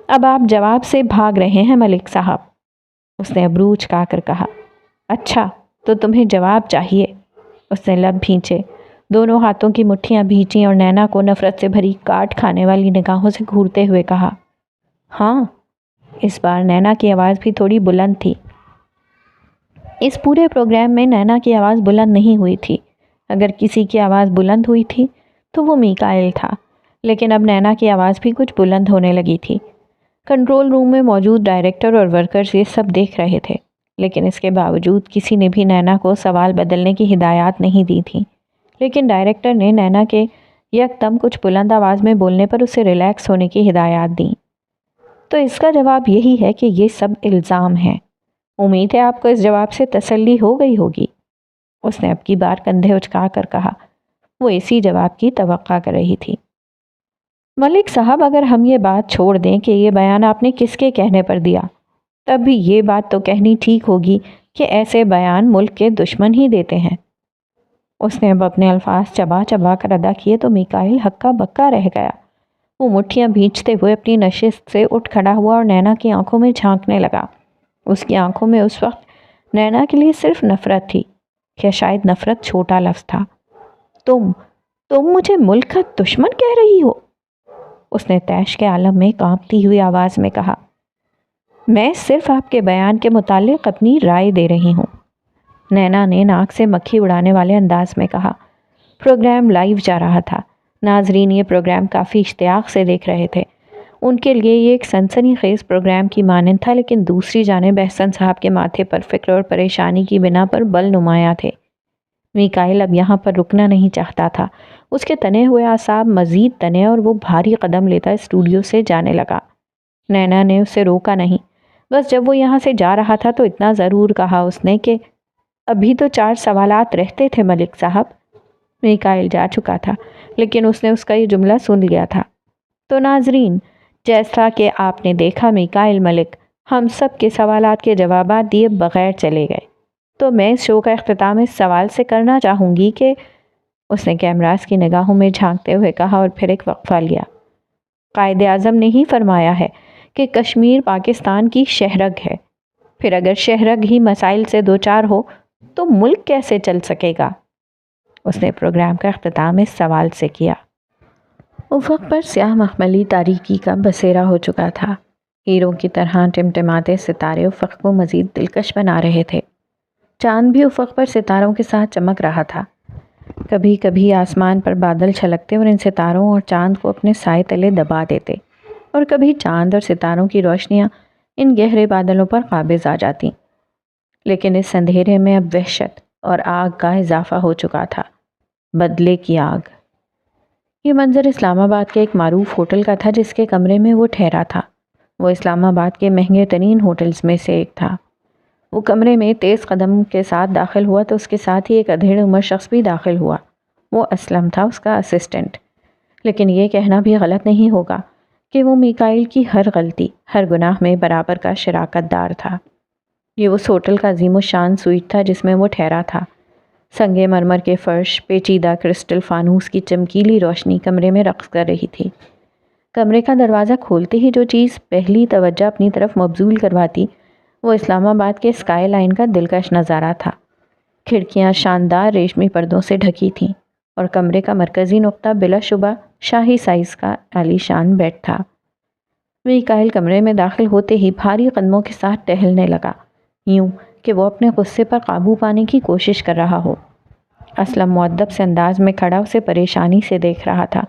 اب آپ جواب سے بھاگ رہے ہیں ملک صاحب، اس نے ابرو اچکا کر کہا۔ اچھا، تو تمہیں جواب چاہیے، اس نے لب بھینچے، دونوں ہاتھوں کی مٹھیاں بھینچیں اور نینا کو نفرت سے بھری کاٹ کھانے والی نگاہوں سے گھورتے ہوئے کہا۔ ہاں، اس بار نینا کی آواز بھی تھوڑی بلند تھی۔ اس پورے پروگرام میں نینا کی آواز بلند نہیں ہوئی تھی۔ اگر کسی کی آواز بلند ہوئی تھی تو وہ میکائل تھا، لیکن اب نینا کی آواز بھی کچھ بلند ہونے لگی تھی۔ کنٹرول روم میں موجود ڈائریکٹر اور ورکرز یہ سب دیکھ رہے تھے، لیکن اس کے باوجود کسی نے بھی نینا کو سوال بدلنے کی ہدایات نہیں دی تھیں۔ لیکن ڈائریکٹر نے نینا کے یکدم کچھ بلند آواز میں بولنے پر اسے ریلیکس ہونے کی ہدایات دیں۔ تو اس کا جواب یہی ہے کہ یہ سب الزام ہیں۔ امید ہے آپ کو اس جواب سے تسلی ہو گئی ہوگی، اس نے اب کی بار کندھے اچکا کر کہا۔ وہ اسی جواب کی توقع کر رہی تھی۔ ملک صاحب، اگر ہم یہ بات چھوڑ دیں کہ یہ بیان آپ نے کس کے کہنے پر دیا، تب بھی یہ بات تو کہنی ٹھیک ہوگی کہ ایسے بیان ملک کے دشمن ہی دیتے ہیں۔ اس نے اب اپنے الفاظ چبا چبا کر ادا کیے تو میکائل ہکا بکا رہ گیا۔ وہ مٹھیاں بھینچتے ہوئے اپنی نشست سے اٹھ کھڑا ہوا اور نینا کی آنکھوں میں جھانکنے لگا۔ اس کی آنکھوں میں اس وقت نینا کے لیے صرف نفرت تھی، یا شاید نفرت چھوٹا لفظ تھا۔ تم مجھے ملک کا دشمن کہہ رہی ہو، اس نے طیش کے عالم میں کانپتی ہوئی آواز میں کہا۔ میں صرف آپ کے بیان کے متعلق اپنی رائے دے رہی ہوں، نینا نے ناک سے مکھی اڑانے والے انداز میں کہا۔ پروگرام لائیو جا رہا تھا۔ ناظرین یہ پروگرام کافی اشتیاق سے دیکھ رہے تھے۔ ان کے لیے یہ ایک سنسنی خیز پروگرام کی مانند تھا، لیکن دوسری جانب احسن صاحب کے ماتھے پر فکر اور پریشانی کی بنا پر بل نمایاں تھے۔ میکائل اب یہاں پر رکنا نہیں چاہتا تھا۔ اس کے تنے ہوئے اعصاب مزید تنے اور وہ بھاری قدم لیتا اسٹوڈیو سے جانے لگا۔ نینا نے اسے روکا نہیں، بس جب وہ یہاں سے جا رہا تھا تو اتنا ضرور کہا اس نے کہ ابھی تو 4 سوالات رہتے تھے ملک صاحب۔ میکائل جا چکا تھا، لیکن اس نے اس کا یہ جملہ سن لیا تھا۔ تو ناظرین، جیسا کہ آپ نے دیکھا میکائل ملک ہم سب کے سوالات کے جوابات دیے بغیر چلے گئے۔ تو میں اس شو کا اختتام اس سوال سے کرنا چاہوں گی کہ اس نے کیمراز کی نگاہوں میں جھانکتے ہوئے کہا اور پھر ایک وقفہ لیا۔ قائد اعظم نے ہی فرمایا ہے کہ کشمیر پاکستان کی شہرگ ہے۔ پھر اگر شہرگ ہی مسائل سے دوچار ہو تو ملک کیسے چل سکے گا؟ اس نے پروگرام کا اختتام اس سوال سے کیا۔ افق پر سیاہ مخملی تاریکی کا بسیرا ہو چکا تھا۔ ہیروں کی طرح ٹمٹماتے ستارے افق کو مزید دلکش بنا رہے تھے۔ چاند بھی افق پر ستاروں کے ساتھ چمک رہا تھا۔ کبھی کبھی آسمان پر بادل چھلکتے اور ان ستاروں اور چاند کو اپنے سائے تلے دبا دیتے، اور کبھی چاند اور ستاروں کی روشنیاں ان گہرے بادلوں پر قابض آ جاتی۔ لیکن اس اندھیرے میں اب وحشت اور آگ کا اضافہ ہو چکا تھا، بدلے کی آگ۔ یہ منظر اسلام آباد کے ایک معروف ہوٹل کا تھا جس کے کمرے میں وہ ٹھہرا تھا۔ وہ اسلام آباد کے مہنگے ترین ہوٹلز میں سے ایک تھا۔ وہ کمرے میں تیز قدم کے ساتھ داخل ہوا تو اس کے ساتھ ہی ایک ادھیڑ عمر شخص بھی داخل ہوا۔ وہ اسلم تھا، اس کا اسسٹنٹ۔ لیکن یہ کہنا بھی غلط نہیں ہوگا کہ وہ میکائل کی ہر غلطی، ہر گناہ میں برابر کا شراکت دار تھا۔ یہ اس ہوٹل کا عظیم الشان سوئٹ تھا جس میں وہ ٹھہرا تھا۔ سنگ مرمر کے فرش، پیچیدہ کرسٹل فانوس کی چمکیلی روشنی کمرے میں رقص کر رہی تھی۔ کمرے کا دروازہ کھولتے ہی جو چیز پہلی توجہ اپنی طرف مبذول کرواتی وہ اسلام آباد کے اسکائی لائن کا دلکش نظارہ تھا۔ کھڑکیاں شاندار ریشمی پردوں سے ڈھکی تھیں اور کمرے کا مرکزی نقطہ بلا شبہ شاہی سائز کا عالی شان بیڈ تھا۔ میکائل کمرے میں داخل ہوتے ہی بھاری قدموں کے ساتھ ٹہلنے لگا، یوں کہ وہ اپنے غصے پر قابو پانے کی کوشش کر رہا ہو۔ اسلم مؤدب سے انداز میں کھڑا اسے پریشانی سے دیکھ رہا تھا۔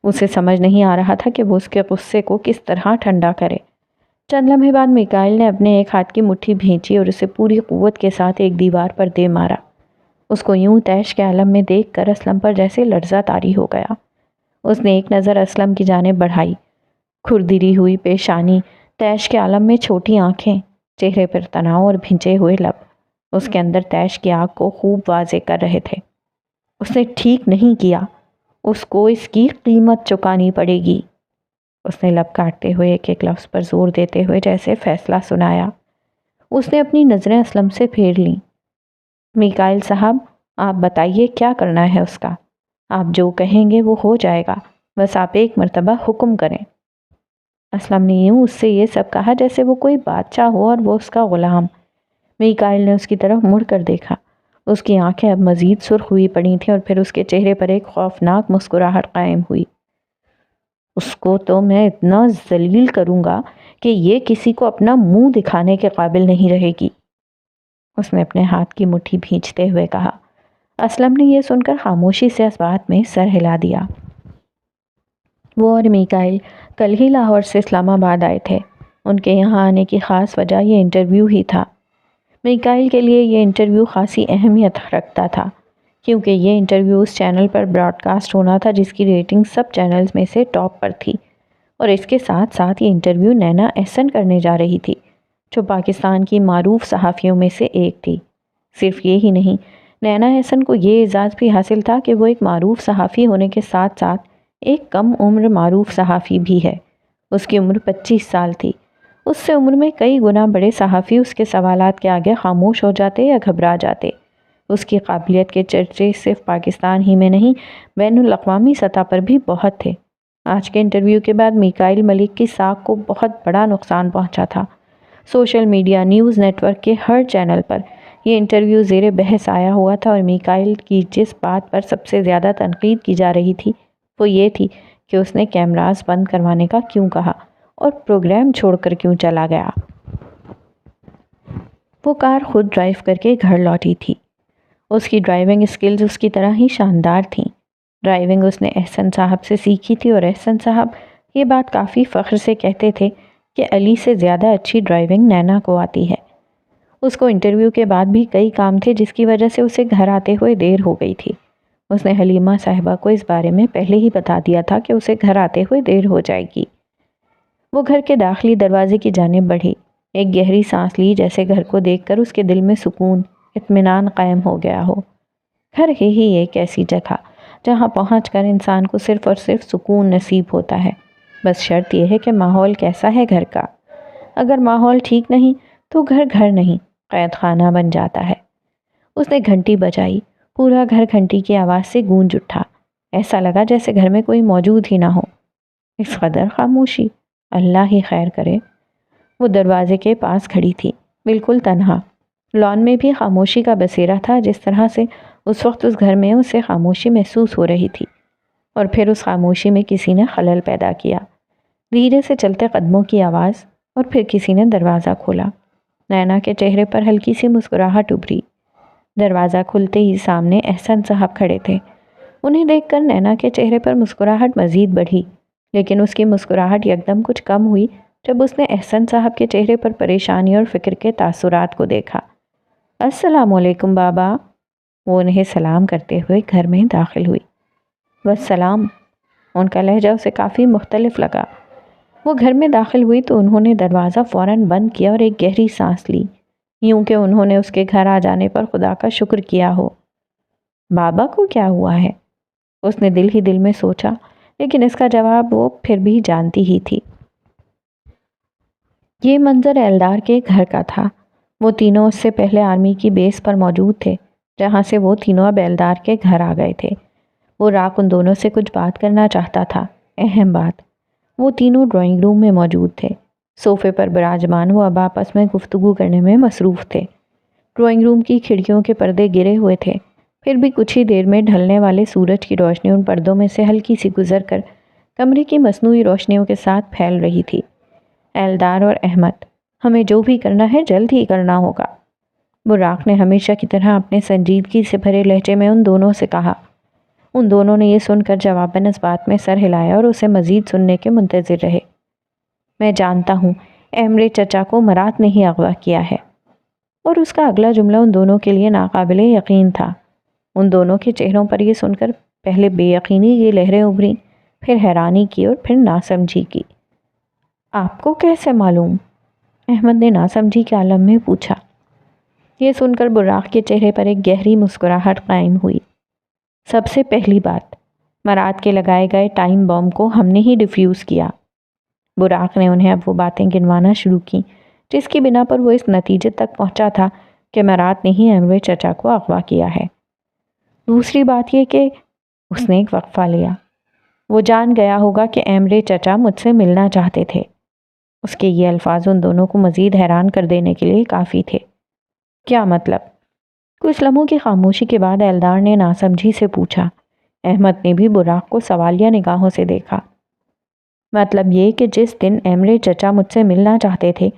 اسے سمجھ نہیں آ رہا تھا کہ وہ اس کے غصے کو کس طرح ٹھنڈا کرے۔ چند لمحے بعد میکائل نے اپنے ایک ہاتھ کی مٹھی بھینچی اور اسے پوری قوت کے ساتھ ایک دیوار پر دے مارا۔ اس کو یوں طیش کے عالم میں دیکھ کر اسلم پر جیسے لرزہ طاری ہو گیا۔ اس نے ایک نظر اسلم کی جانب بڑھائی۔ کھردری ہوئی پیشانی، طیش کے عالم میں چھوٹی آنکھیں، چہرے پر تناؤ اور بھنچے ہوئے لب، اس کے اندر طیش کی آگ کو خوب واضح کر رہے تھے۔ اس نے ٹھیک نہیں کیا، اس کو اس کی قیمت چکانی پڑے گی۔ اس نے لب کاٹتے ہوئے ایک ایک لفظ پر زور دیتے ہوئے جیسے فیصلہ سنایا۔ اس نے اپنی نظریں اسلم سے پھیر لیں۔ میکائل صاحب، آپ بتائیے کیا کرنا ہے اس کا؟ آپ جو کہیں گے وہ ہو جائے گا، بس آپ ایک مرتبہ حکم کریں۔ اسلم نے یوں اس سے یہ سب کہا جیسے وہ کوئی بادشاہ ہو اور وہ اس کا غلام۔ میکائل نے اس کی طرف مڑ کر دیکھا۔ اس کی آنکھیں اب مزید سرخ ہوئی پڑی تھیں اور پھر اس کے چہرے پر ایک خوفناک مسکراہٹ قائم ہوئی۔ اس کو تو میں اتنا ذلیل کروں گا کہ یہ کسی کو اپنا منہ دکھانے کے قابل نہیں رہے گی، اس نے اپنے ہاتھ کی مٹھی بھینچتے ہوئے کہا۔ اسلم نے یہ سن کر خاموشی سے اس بات میں سر ہلا دیا۔ وہ اور میکائل کل ہی لاہور سے اسلام آباد آئے تھے۔ ان کے یہاں آنے کی خاص وجہ یہ انٹرویو ہی تھا۔ میکائل کے لیے یہ انٹرویو خاصی اہمیت رکھتا تھا کیونکہ یہ انٹرویو اس چینل پر براڈ کاسٹ ہونا تھا جس کی ریٹنگ سب چینلز میں سے ٹاپ پر تھی، اور اس کے ساتھ ساتھ یہ انٹرویو نینا احسن کرنے جا رہی تھی جو پاکستان کی معروف صحافیوں میں سے ایک تھی۔ صرف یہ ہی نہیں، نینا احسن کو یہ اعزاز بھی حاصل تھا کہ وہ ایک معروف صحافی ہونے کے ساتھ ساتھ ایک کم عمر معروف صحافی بھی ہے۔ اس کی عمر 25 سال تھی۔ اس سے عمر میں کئی گنا بڑے صحافی اس کے سوالات کے آگے خاموش ہو جاتے یا گھبرا جاتے۔ اس کی قابلیت کے چرچے صرف پاکستان ہی میں نہیں، بین الاقوامی سطح پر بھی بہت تھے۔ آج کے انٹرویو کے بعد میکائل ملک کی ساکھ کو بہت بڑا نقصان پہنچا تھا۔ Social media, news network کے ہر چینل پر یہ انٹرویو زیر بحث آیا ہوا تھا، اور میکائل کی جس بات پر سب سے زیادہ تنقید کی جا رہی تھی وہ یہ تھی کہ اس نے کیمراز بند کروانے کا کیوں کہا اور پروگرام چھوڑ کر کیوں چلا گیا۔ وہ کار خود ڈرائیو کر کے گھر لوٹی تھی۔ اس کی ڈرائیونگ اسکلز اس کی طرح ہی شاندار تھیں۔ ڈرائیونگ اس نے احسن صاحب سے سیکھی تھی، اور احسن صاحب یہ بات کافی فخر سے کہتے تھے کہ علی سے زیادہ اچھی ڈرائیونگ نینا کو آتی ہے۔ اس کو انٹرویو کے بعد بھی کئی کام تھے جس کی وجہ سے اسے گھر آتے ہوئے دیر ہو گئی تھی۔ اس نے حلیمہ صاحبہ کو اس بارے میں پہلے ہی بتا دیا تھا کہ اسے گھر آتے ہوئے دیر ہو جائے گی۔ وہ گھر کے داخلی دروازے کی جانب بڑھی، ایک گہری سانس لی جیسے گھر کو دیکھ کر اس کے دل میں سکون، اطمینان قائم ہو گیا ہو۔ گھر ہی ایک ایسی جگہ جہاں پہنچ کر انسان کو صرف اور صرف سکون نصیب ہوتا ہے۔ بس شرط یہ ہے کہ ماحول کیسا ہے گھر کا۔ اگر ماحول ٹھیک نہیں تو گھر گھر نہیں، قید خانہ بن جاتا ہے۔ اس نے گھنٹی بجائی، پورا گھر گھنٹی کی آواز سے گونج اٹھا۔ ایسا لگا جیسے گھر میں کوئی موجود ہی نہ ہو۔ اس قدر خاموشی، اللہ ہی خیر کرے۔ وہ دروازے کے پاس کھڑی تھی، بالکل تنہا۔ لان میں بھی خاموشی کا بسیرا تھا، جس طرح سے اس وقت اس گھر میں اسے خاموشی محسوس ہو رہی تھی۔ اور پھر اس خاموشی میں کسی نے خلل پیدا کیا۔ دھیرے سے چلتے قدموں کی آواز، اور پھر کسی نے دروازہ کھولا۔ نینا کے چہرے پر ہلکی سی مسکراہٹ ابھری۔ دروازہ کھلتے ہی سامنے احسن صاحب کھڑے تھے۔ انہیں دیکھ کر نینا کے چہرے پر مسکراہٹ مزید بڑھی، لیکن اس کی مسکراہٹ یکدم کچھ کم ہوئی جب اس نے احسن صاحب کے چہرے پر پریشانی اور فکر کے تاثرات کو دیکھا۔ السلام علیکم بابا۔ وہ انہیں سلام کرتے ہوئے گھر میں داخل ہوئی۔ والسلام۔ ان کا لہجہ اسے کافی مختلف لگا۔ وہ گھر میں داخل ہوئی تو انہوں نے دروازہ فوراً بند کیا اور ایک گہری سانس لی، یوں کہ انہوں نے اس کے گھر آ جانے پر خدا کا شکر کیا ہو۔ بابا کو کیا ہوا ہے؟ اس نے دل ہی دل میں سوچا، لیکن اس کا جواب وہ پھر بھی جانتی ہی تھی۔ یہ منظر ایلدار کے گھر کا تھا۔ وہ تینوں اس سے پہلے آرمی کی بیس پر موجود تھے، جہاں سے وہ تینوں اب ایلدار کے گھر آ گئے تھے۔ وہ راک ان دونوں سے کچھ بات کرنا چاہتا تھا، اہم بات۔ وہ تینوں ڈرائنگ روم میں موجود تھے۔ صوفے پر براجمان وہ اب آپس میں گفتگو کرنے میں مصروف تھے۔ ڈرائنگ روم کی کھڑکیوں کے پردے گرے ہوئے تھے، پھر بھی کچھ ہی دیر میں ڈھلنے والے سورج کی روشنی ان پردوں میں سے ہلکی سی گزر کر کمرے کی مصنوعی روشنیوں کے ساتھ پھیل رہی تھی۔ ایلدار اور احمد، ہمیں جو بھی کرنا ہے جلد ہی کرنا ہوگا، براق نے ہمیشہ کی طرح اپنے سنجیدگی سے بھرے لہجے میں ان دونوں سے کہا۔ ان دونوں نے یہ سن کر جواباً اس بات میں سر ہلایا اور اسے مزید سننے کے منتظر رہے۔ میں جانتا ہوں ایمرے چچا کو مراد نے ہی اغوا کیا ہے۔ اور اس کا اگلا جملہ ان دونوں کے لیے ناقابل یقین تھا۔ ان دونوں کے چہروں پر یہ سن کر پہلے بے یقینی کی لہریں ابھریں، پھر حیرانی کی اور پھر ناسمجھی کی۔ آپ کو کیسے معلوم؟ احمد نے ناسمجھی کے عالم میں پوچھا۔ یہ سن کر براق کے چہرے پر ایک گہری مسکراہٹ قائم ہوئی۔ سب سے پہلی بات، مراد کے لگائے گئے ٹائم بم کو ہم نے ہی ڈیفیوز کیا۔ براق نے انہیں اب وہ باتیں گنوانا شروع کی جس کی بنا پر وہ اس نتیجے تک پہنچا تھا کہ مراد نے ہی ایمرے چچا کو اغوا کیا ہے۔ دوسری بات یہ کہ اس نے ایک وقفہ لیا۔ وہ جان گیا ہوگا کہ ایمرے چچا مجھ سے ملنا چاہتے تھے۔ اس کے یہ الفاظ ان دونوں کو مزید حیران کر دینے کے لیے کافی تھے۔ کیا مطلب؟ کچھ لمحوں کی خاموشی کے بعد ایلدار نے ناسمجھی سے پوچھا۔ احمد نے بھی براق کو سوالیہ نگاہوں سے دیکھا۔ مطلب یہ کہ جس دن ایمرے چچا مجھ سے ملنا چاہتے تھے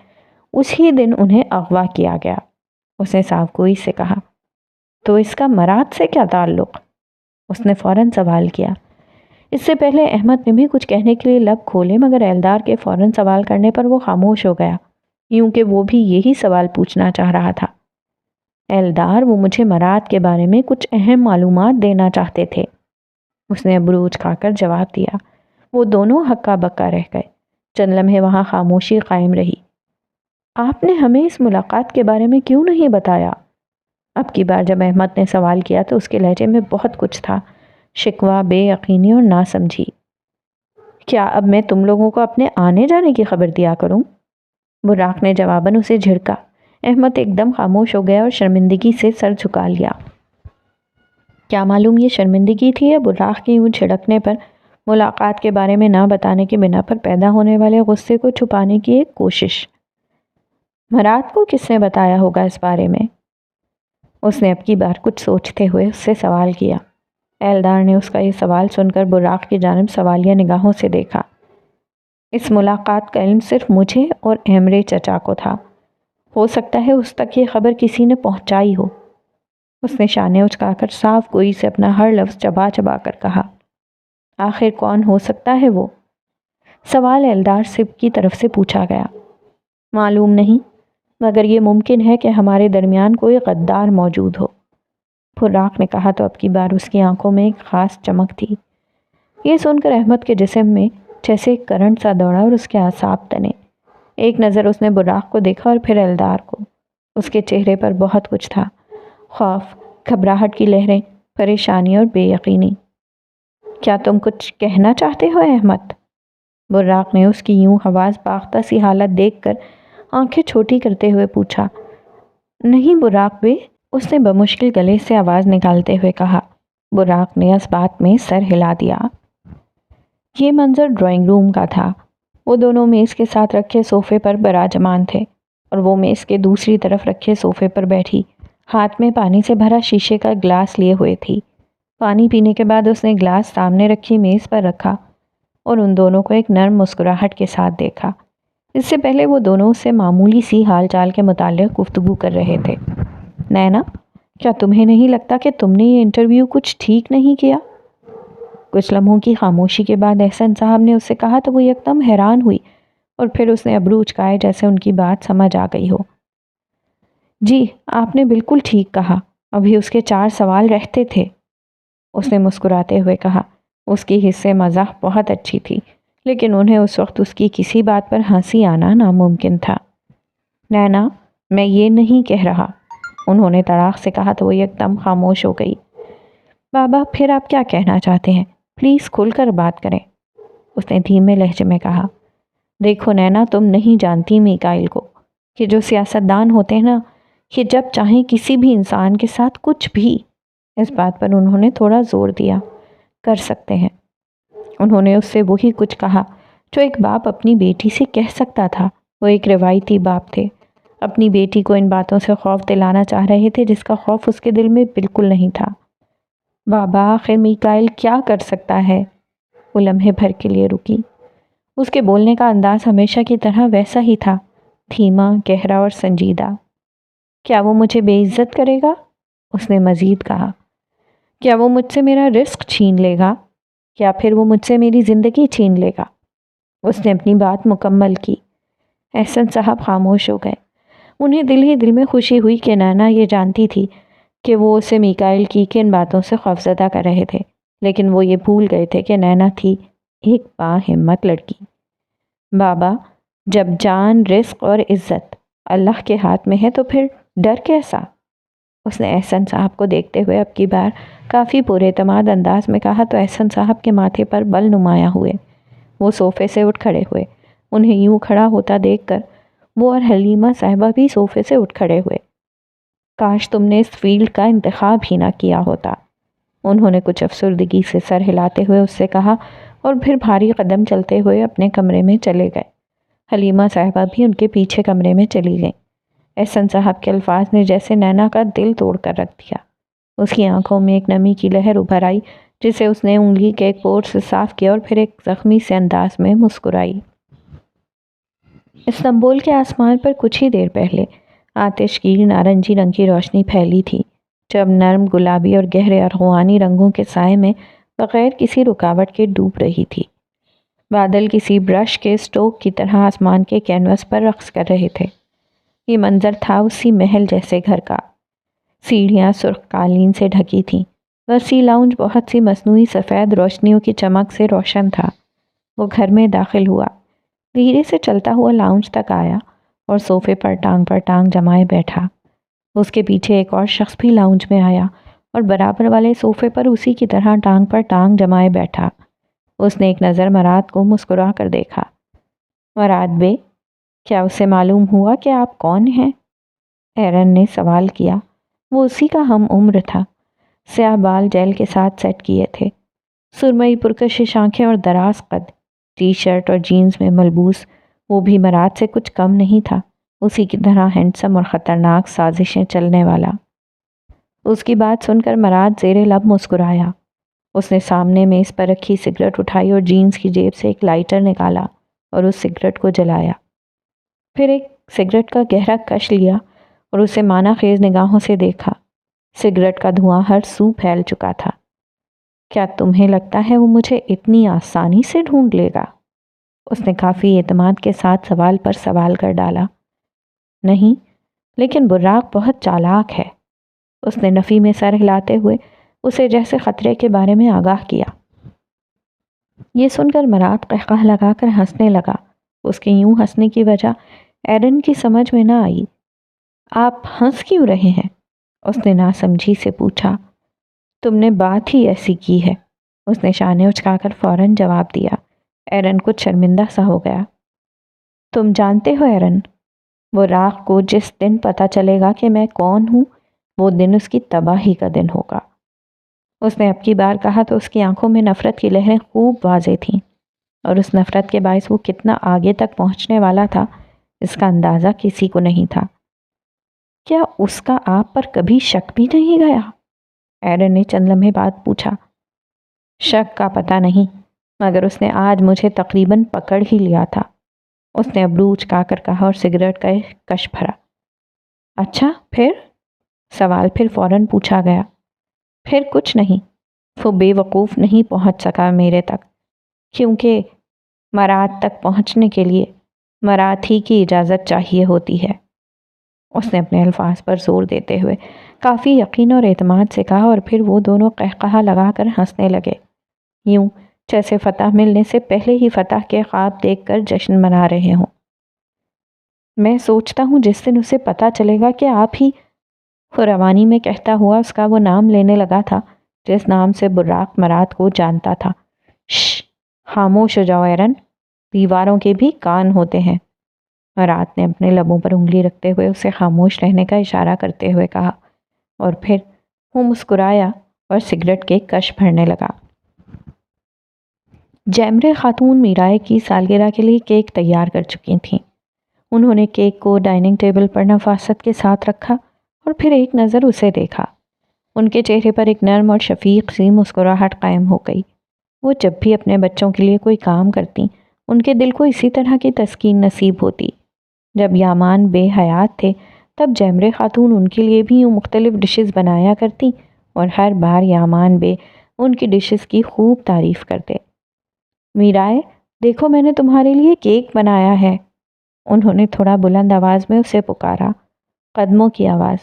اسی دن انہیں اغوا کیا گیا، اس نے صاف گوئی سے کہا۔ تو اس کا مراد سے کیا تعلق؟ اس نے فوراً سوال کیا۔ اس سے پہلے احمد نے بھی کچھ کہنے کے لیے لب کھولے، مگر ایلدار کے فوراً سوال کرنے پر وہ خاموش ہو گیا، یوں کہ وہ بھی یہی سوال پوچھنا چاہ رہا تھا۔ ایلدار، وہ مجھے مراد کے بارے میں کچھ اہم معلومات دینا چاہتے تھے، اس نے ابروج کھا کر جواب دیا۔ وہ دونوں ہکا بکا رہ گئے۔ چند لمحے وہاں خاموشی قائم رہی۔ آپ نے ہمیں اس ملاقات کے بارے میں کیوں نہیں بتایا؟ اب کی بار جب احمد نے سوال کیا تو اس کے لہجے میں بہت کچھ تھا، شکوہ، بے یقینی اور ناسمجھی۔ کیا اب میں تم لوگوں کو اپنے آنے جانے کی خبر دیا کروں؟ براق نے جواباً اسے جھڑکا۔ احمد ایک دم خاموش ہو گیا اور شرمندگی سے سر جھکا لیا۔ کیا معلوم یہ شرمندگی تھی یا براق کی یوں جھڑکنے پر ملاقات کے بارے میں نہ بتانے کی بنا پر پیدا ہونے والے غصے کو چھپانے کی ایک کوشش؟ مراد کو کس نے بتایا ہوگا اس بارے میں؟ اس نے اب کی بار کچھ سوچتے ہوئے اس سے سوال کیا۔ ایلدار نے اس کا یہ سوال سن کر براق کی جانب سوالیہ نگاہوں سے دیکھا۔ اس ملاقات کا علم صرف مجھے اور ایمرے چچا کو تھا۔ ہو سکتا ہے اس تک یہ خبر کسی نے پہنچائی ہو۔ اس نے شانے اچکا کر صاف گوئی سے اپنا ہر لفظ چبا چبا کر کہا۔ آخر کون ہو سکتا ہے وہ؟ سوال ایلدار سب کی طرف سے پوچھا گیا۔ معلوم نہیں، مگر یہ ممکن ہے کہ ہمارے درمیان کوئی غدار موجود ہو، براق نے کہا تو اب کی بار اس کی آنکھوں میں ایک خاص چمک تھی۔ یہ سن کر احمد کے جسم میں جیسے ایک کرنٹ سا دوڑا اور اس کے اعصاب تنے۔ ایک نظر اس نے براق کو دیکھا اور پھر ایلدار کو۔ اس کے چہرے پر بہت کچھ تھا، خوف، گھبراہٹ کی لہریں، پریشانی اور بے یقینی۔ کیا تم کچھ کہنا چاہتے ہو احمد؟ براق نے اس کی یوں حواس باختہ سی حالت دیکھ کر آنکھیں چھوٹی کرتے ہوئے پوچھا۔ نہیں براق بے، اس نے بمشکل گلے سے آواز نکالتے ہوئے کہا۔ براق نے اس بات میں سر ہلا دیا۔ یہ منظر ڈرائنگ روم کا تھا۔ وہ دونوں میز کے ساتھ رکھے صوفے پر براجمان تھے اور وہ میز کے دوسری طرف رکھے صوفے پر بیٹھی ہاتھ میں پانی سے بھرا شیشے کا گلاس لیے ہوئے تھی۔ پانی پینے کے بعد اس نے گلاس سامنے رکھی میز پر رکھا اور ان دونوں کو ایک نرم مسکراہٹ کے ساتھ دیکھا۔ اس سے پہلے وہ دونوں اس سے معمولی سی حال چال کے متعلق گفتگو کر رہے تھے۔ نینا، کیا تمہیں نہیں لگتا کہ تم نے یہ انٹرویو کچھ ٹھیک نہیں کیا؟ کچھ لمحوں کی خاموشی کے بعد احسن صاحب نے اس سے کہا تو وہ یکدم حیران ہوئی اور پھر اس نے ابرو اچکائے جیسے ان کی بات سمجھ آ گئی ہو۔ جی، آپ نے بالکل ٹھیک کہا، ابھی اس کے 4 سوال رہتے تھے، اس نے مسکراتے ہوئے کہا۔ اس کی حصے مزاح بہت اچھی تھی، لیکن انہیں اس وقت اس کی کسی بات پر ہنسی آنا ناممکن تھا۔ نینا، میں یہ نہیں کہہ رہا، انہوں نے تڑاق سے کہا تو وہ یکدم خاموش ہو گئی۔ بابا، پھر آپ کیا کہنا چاہتے ہیں؟ پلیز کھل کر بات کریں، اس نے دھیمے لہجے میں کہا۔ دیکھو نینا، تم نہیں جانتی میکائل کو، کہ جو سیاستدان ہوتے ہیں نا، کہ جب چاہیں کسی بھی انسان کے ساتھ کچھ بھی، اس بات پر انہوں نے تھوڑا زور دیا، کر سکتے ہیں۔ انہوں نے اس سے وہی کچھ کہا جو ایک باپ اپنی بیٹی سے کہہ سکتا تھا۔ وہ ایک روایتی باپ تھے، اپنی بیٹی کو ان باتوں سے خوف دلانا چاہ رہے تھے جس کا خوف اس کے دل میں بالکل نہیں تھا۔ بابا، آخر میکائل کیا کر سکتا ہے؟ وہ لمحے بھر کے لیے رکی۔ اس کے بولنے کا انداز ہمیشہ کی طرح ویسا ہی تھا، دھیما، گہرا اور سنجیدہ۔ کیا وہ مجھے بے عزت کرے گا؟ اس نے مزید کہا۔ کیا وہ مجھ سے میرا رزق چھین لے گا؟ یا پھر وہ مجھ سے میری زندگی چھین لے گا؟ اس نے اپنی بات مکمل کی۔ احسن صاحب خاموش ہو گئے۔ انہیں دل ہی دل میں خوشی ہوئی کہ نینا یہ جانتی تھی کہ وہ اسے میکائل کی کن باتوں سے خوفزدہ کر رہے تھے، لیکن وہ یہ بھول گئے تھے کہ نینا تھی ایک باہمت لڑکی۔ بابا، جب جان، رزق اور عزت اللہ کے ہاتھ میں ہے تو پھر ڈر کیسا؟ اس نے احسن صاحب کو دیکھتے ہوئے اب کی بار کافی پورے اعتماد انداز میں کہا تو احسن صاحب کے ماتھے پر بل نمایاں ہوئے۔ وہ صوفے سے اٹھ کھڑے ہوئے۔ انہیں یوں کھڑا ہوتا دیکھ کر وہ اور حلیمہ صاحبہ بھی صوفے سے اٹھ کھڑے ہوئے۔ کاش تم نے اس فیلڈ کا انتخاب ہی نہ کیا ہوتا، انہوں نے کچھ افسردگی سے سر ہلاتے ہوئے اس سے کہا اور پھر بھاری قدم چلتے ہوئے اپنے کمرے میں چلے گئے۔ حلیمہ صاحبہ بھی ان کے پیچھے کمرے میں چلی گئیں۔ احسن صاحب کے الفاظ نے جیسے نینا کا دل توڑ کر رکھ دیا۔ اس کی آنکھوں میں ایک نمی کی لہر ابھر آئی جسے اس نے انگلی کے ایک پور سے صاف کیا اور پھر ایک زخمی سے انداز میں مسکرائی۔ استنبول کے آسمان پر کچھ ہی دیر پہلے آتش کی نارنجی رنگ کی روشنی پھیلی تھی، جب نرم گلابی اور گہرے ارغوانی رنگوں کے سائے میں بغیر کسی رکاوٹ کے ڈوب رہی تھی۔ بادل کسی برش کے اسٹروک کی طرح آسمان کے کینوس پر رقص کر رہے تھے۔ یہ منظر تھا اسی محل جیسے گھر کا۔ سیڑھیاں سرخ قالین سے ڈھکی تھیں۔ وسیع لاؤنج بہت سی مصنوعی سفید روشنیوں کی چمک سے روشن تھا۔ وہ گھر میں داخل ہوا، دھیرے سے چلتا ہوا لاؤنج تک آیا اور صوفے پر ٹانگ جمائے بیٹھا۔ اس کے پیچھے ایک اور شخص بھی لاؤنج میں آیا اور برابر والے صوفے پر اسی کی طرح ٹانگ پر ٹانگ جمائے بیٹھا۔ اس نے ایک نظر مراد کو مسکرا کر دیکھا۔ مراد بے، کیا اسے معلوم ہوا کہ آپ کون ہیں؟ ایرن نے سوال کیا۔ وہ اسی کا ہم عمر تھا، سیاہ بال جیل کے ساتھ سیٹ کیے تھے، سرمئی پرکشش آنکھیں اور دراز قد، ٹی شرٹ اور جینز میں ملبوس۔ وہ بھی مراد سے کچھ کم نہیں تھا، اسی کی طرح ہینڈسم اور خطرناک سازشیں چلنے والا۔ اس کی بات سن کر مراد زیر لب مسکرایا۔ اس نے سامنے میز پر رکھی سگریٹ اٹھائی اور جینز کی جیب سے ایک لائٹر نکالا اور اس سگریٹ کو جلایا۔ پھر ایک سگریٹ کا گہرا کش لیا اور اسے معنی خیز نگاہوں سے دیکھا۔ سگریٹ کا دھواں ہر سو پھیل چکا تھا۔ کیا تمہیں لگتا ہے وہ مجھے اتنی آسانی سے ڈھونڈ لے گا؟ اس نے کافی اعتماد کے ساتھ سوال پر سوال کر ڈالا۔ نہیں، لیکن براق بہت چالاک ہے، اس نے نفی میں سر ہلاتے ہوئے اسے جیسے خطرے کے بارے میں آگاہ کیا۔ یہ سن کر مراد قہقہ لگا کر ہنسنے لگا۔ اس کے یوں ہنسنے کی وجہ ایرن کی سمجھ میں نہ آئی۔ آپ ہنس کیوں رہے ہیں؟ اس نے ناسمجھی سے پوچھا۔ تم نے بات ہی ایسی کی ہے، اس نے شانے اچکا کر فوراً جواب دیا۔ ایرن کچھ شرمندہ سا ہو گیا۔ تم جانتے ہو ایرن، وہ راغ کو جس دن پتہ چلے گا کہ میں کون ہوں، وہ دن اس کی تباہی کا دن ہوگا۔ اس نے اب کی بار کہا تو اس کی آنکھوں میں نفرت کی لہریں خوب واضح تھیں، اور اس نفرت کے باعث وہ کتنا آگے تک پہنچنے والا تھا اس کا اندازہ کسی کو نہیں تھا۔ کیا اس کا آپ پر کبھی شک بھی نہیں گیا؟ ایرن نے چند لمحے بعد پوچھا۔ شک کا پتہ نہیں، مگر اس نے آج مجھے تقریباً پکڑ ہی لیا تھا، اس نے ابرو اچکا کر کہا اور سگریٹ کا ایک کش بھرا۔ اچھا پھر؟ سوال پھر فوراً پوچھا گیا۔ پھر کچھ نہیں، وہ بے وقوف نہیں پہنچ سکا میرے تک، کیونکہ مراد تک پہنچنے کے لیے مراد ہی کی اجازت چاہیے ہوتی ہے۔ اس نے اپنے الفاظ پر زور دیتے ہوئے کافی یقین اور اعتماد سے کہا، اور پھر وہ دونوں قہقہا لگا کر ہنسنے لگے، یوں جیسے فتح ملنے سے پہلے ہی فتح کے خواب دیکھ کر جشن منا رہے ہوں۔ میں سوچتا ہوں جس دن اسے پتہ چلے گا کہ آپ ہی، وہ روانی میں کہتا ہوا اس کا وہ نام لینے لگا تھا جس نام سے براق مراد کو جانتا تھا۔ شش، خاموش ہو جاؤ ایرن، دیواروں کے بھی کان ہوتے ہیں۔ مراد نے اپنے لبوں پر انگلی رکھتے ہوئے اسے خاموش رہنے کا اشارہ کرتے ہوئے کہا، اور پھر وہ مسکرایا اور سگریٹ کے کش بھرنے لگا۔ جیمرے خاتون میرائے کی سالگرہ کے لیے کیک تیار کر چکی تھیں۔ انہوں نے کیک کو ڈائننگ ٹیبل پر نفاست کے ساتھ رکھا اور پھر ایک نظر اسے دیکھا۔ ان کے چہرے پر ایک نرم اور شفیق سی مسکراہٹ قائم ہو گئی۔ وہ جب بھی اپنے بچوں کے لیے کوئی کام کرتیں، ان کے دل کو اسی طرح کی تسکین نصیب ہوتی۔ جب یامان بے حیات تھے تب جیمرے خاتون ان کے لیے بھی یوں مختلف ڈشز بنایا کرتی، اور ہر بار یامان بے ان کی ڈشز کی خوب تعریف کرتے۔ میرائے، دیکھو میں نے تمہارے لیے کیک بنایا ہے، انہوں نے تھوڑا بلند آواز میں اسے پکارا۔ قدموں کی آواز۔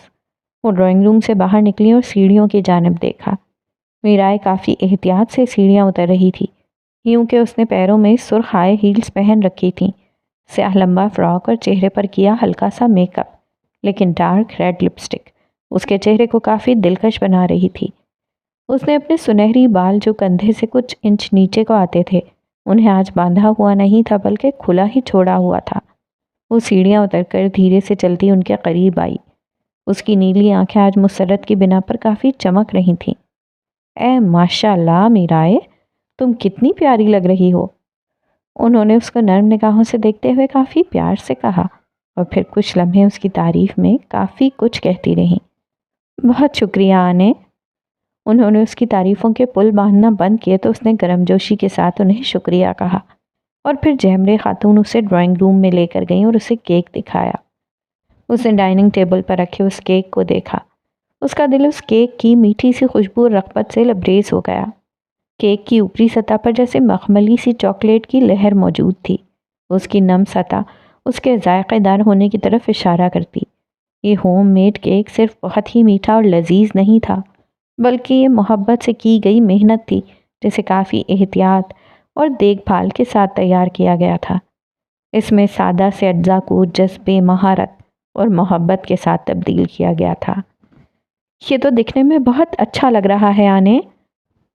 وہ ڈرائنگ روم سے باہر نکلی اور سیڑھیوں کی جانب دیکھا۔ میرائے کافی احتیاط سے سیڑھیاں اتر رہی تھی، یوں کہ اس نے پیروں میں سرخ ہائی ہیلز پہن رکھی تھیں، سیاہ لمبا فراک اور چہرے پر کیا ہلکا سا میک اپ، لیکن ڈارک ریڈ لپسٹک اس کے چہرے کو کافی دلکش بنا رہی تھی۔ اس نے اپنے سنہری بال جو کندھے سے کچھ انچ نیچے کو آتے تھے، انہیں آج باندھا ہوا نہیں تھا بلکہ کھلا ہی چھوڑا ہوا تھا۔ وہ سیڑھیاں اتر کر دھیرے سے چلتی ان کے قریب آئی۔ اس کی نیلی آنکھیں آج مسرت کی بنا پر کافی چمک رہی تھیں۔ اے ماشاء اللہ میرائے، تم کتنی پیاری لگ رہی ہو، انہوں نے اس کو نرم نگاہوں سے دیکھتے ہوئے کافی پیار سے کہا، اور پھر کچھ لمحے اس کی تعریف میں کافی کچھ کہتی رہیں۔ بہت شکریہ آنے۔ انہوں نے اس کی تعریفوں کے پل باندھنا بند کیے تو اس نے گرم جوشی کے ساتھ انہیں شکریہ کہا، اور پھر جیمرے خاتون اسے ڈرائنگ روم میں لے کر گئیں اور اسے کیک دکھایا۔ اس نے ڈائننگ ٹیبل پر رکھے اس کیک کو دیکھا۔ اس کا دل اس کیک کی میٹھی سی خوشبو اور رغبت سے لبریز ہو گیا۔ کیک کی اوپری سطح پر جیسے مخملی سی چاکلیٹ کی لہر موجود تھی، اس کی نم سطح اس کے ذائقے دار ہونے کی طرف اشارہ کرتی۔ یہ ہوم میڈ کیک صرف بہت ہی میٹھا اور لذیذ نہیں تھا، بلکہ یہ محبت سے کی گئی محنت تھی جسے کافی احتیاط اور دیکھ بھال کے ساتھ تیار کیا گیا تھا۔ اس میں سادہ سے اجزاء کو جذبے، مہارت اور محبت کے ساتھ تبدیل کیا گیا تھا۔ یہ تو دکھنے میں بہت اچھا لگ رہا ہے آنے،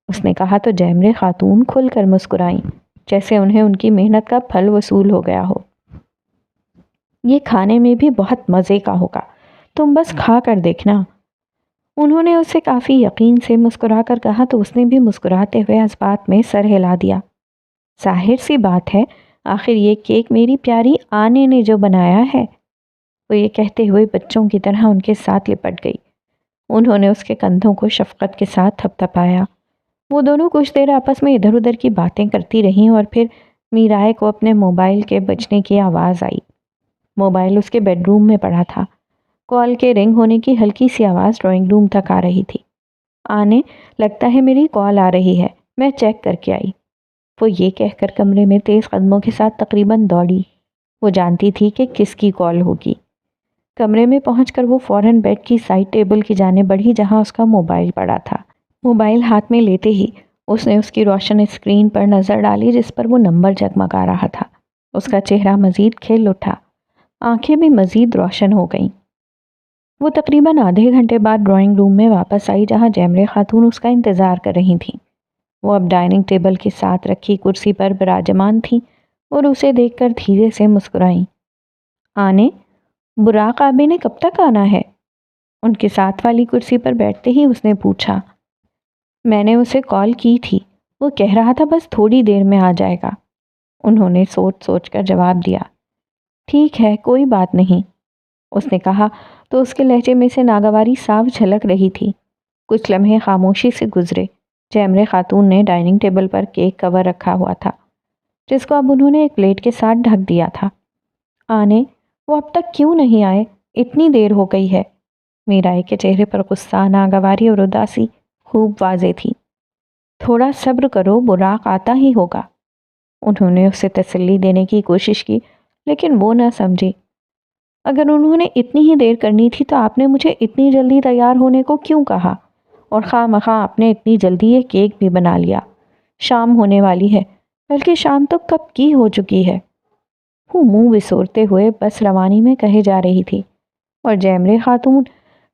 اس نے کہا تو جیمرے خاتون کھل کر مسکرائیں، جیسے انہیں ان کی محنت کا پھل وصول ہو گیا ہو۔ یہ کھانے میں بھی بہت مزے کا ہوگا، تم بس کھا کر دیکھنا، انہوں نے اسے کافی یقین سے مسکرا کر کہا تو اس نے بھی مسکراتے ہوئے اس بات میں سر ہلا دیا۔ ظاہر سی بات ہے، آخر یہ کیک میری پیاری آنے نے جو بنایا ہے، وہ یہ کہتے ہوئے بچوں کی طرح ان کے ساتھ لپٹ گئی۔ انہوں نے اس کے کندھوں کو شفقت کے ساتھ تھپ تھپایا۔ وہ دونوں کچھ دیر آپس میں ادھر ادھر کی باتیں کرتی رہیں، اور پھر میرائے کو اپنے موبائل کے بجنے کی آواز آئی۔ موبائل اس کے بیڈ روم میں پڑا تھا۔ کال کے رنگ ہونے کی ہلکی سی آواز ڈرائنگ روم تک آ رہی تھی۔ آنے، لگتا ہے میری کال آ رہی ہے، میں چیک کر کے آئی، وہ یہ کہہ کر کمرے میں تیز قدموں کے ساتھ تقریباً دوڑی۔ وہ جانتی تھی کہ کس کی کال ہوگی۔ کمرے میں پہنچ کر وہ فوراً بیڈ کی سائڈ ٹیبل کی جانب بڑھی جہاں اس کا موبائل پڑا تھا۔ موبائل ہاتھ میں لیتے ہی اس نے اس کی روشن اسکرین پر نظر ڈالی جس پر وہ نمبر جگمگا رہا تھا۔ اس کا چہرہ مزید کھل اٹھا، آنکھیں بھی مزید روشن ہو گئیں۔ وہ تقریباً آدھے گھنٹے بعد ڈرائنگ روم میں واپس آئی جہاں جیمرے خاتون اس کا انتظار کر رہی تھیں۔ وہ اب ڈائننگ ٹیبل کے ساتھ رکھی کرسی پر براجمان تھیں اور اسے دیکھ کر دھیرے سے مسکرائیں۔ آنے، براق آبی نے کب تک آنا ہے؟ ان کے ساتھ والی کرسی پر بیٹھتے ہی اس نے پوچھا۔ میں نے اسے کال کی تھی، وہ کہہ رہا تھا بس تھوڑی دیر میں آ جائے گا۔ انہوں نے سوچ سوچ کر جواب دیا۔ ٹھیک ہے، کوئی بات نہیں، اس نے کہا تو اس کے لہجے میں سے ناگواری صاف جھلک رہی تھی۔ کچھ لمحے خاموشی سے گزرے۔ جیمرے خاتون نے ڈائننگ ٹیبل پر کیک کور رکھا ہوا تھا جس کو اب انہوں نے ایک پلیٹ کے ساتھ ڈھک دیا تھا۔ آنے، وہ اب تک کیوں نہیں آئے؟ اتنی دیر ہو گئی ہے۔ میرائے کے چہرے پر غصہ، ناگواری اور اداسی خوب واضح تھی۔ تھوڑا صبر کرو، براق آتا ہی ہوگا۔ انہوں نے اسے تسلی دینے کی کوشش کی لیکن وہ نہ سمجھی۔ اگر انہوں نے اتنی ہی دیر کرنی تھی تو آپ نے مجھے اتنی جلدی تیار ہونے کو کیوں کہا؟ اور خواہ مخواہ آپ نے اتنی جلدی یہ کیک بھی بنا لیا۔ شام ہونے والی ہے، بلکہ شام تو کب کی ہو چکی ہے۔ وہ منہ بسورتے ہوئے بس روانی میں کہے جا رہی تھی اور جیمرے خاتون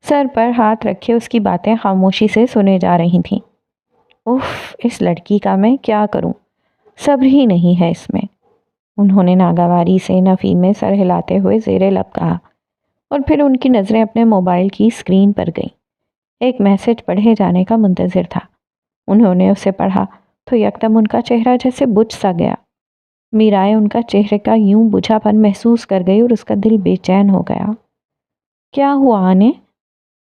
سر پر ہاتھ رکھے اس کی باتیں خاموشی سے سنے جا رہی تھیں۔ اف، اس لڑکی کا میں کیا کروں، صبر ہی نہیں ہے اس میں۔ انہوں نے ناگواری سے نفی میں سر ہلاتے ہوئے زیر لب کہا اور پھر ان کی نظریں اپنے موبائل کی اسکرین پر گئیں۔ ایک میسج پڑھے جانے کا منتظر تھا۔ انہوں نے اسے پڑھا تو یکدم ان کا چہرہ جیسے بجھ سا گیا۔ میرائے ان کا چہرے کا یوں بجھا پن محسوس کر گئی اور اس کا دل بے چین ہو گیا۔ کیا ہوا آنے؟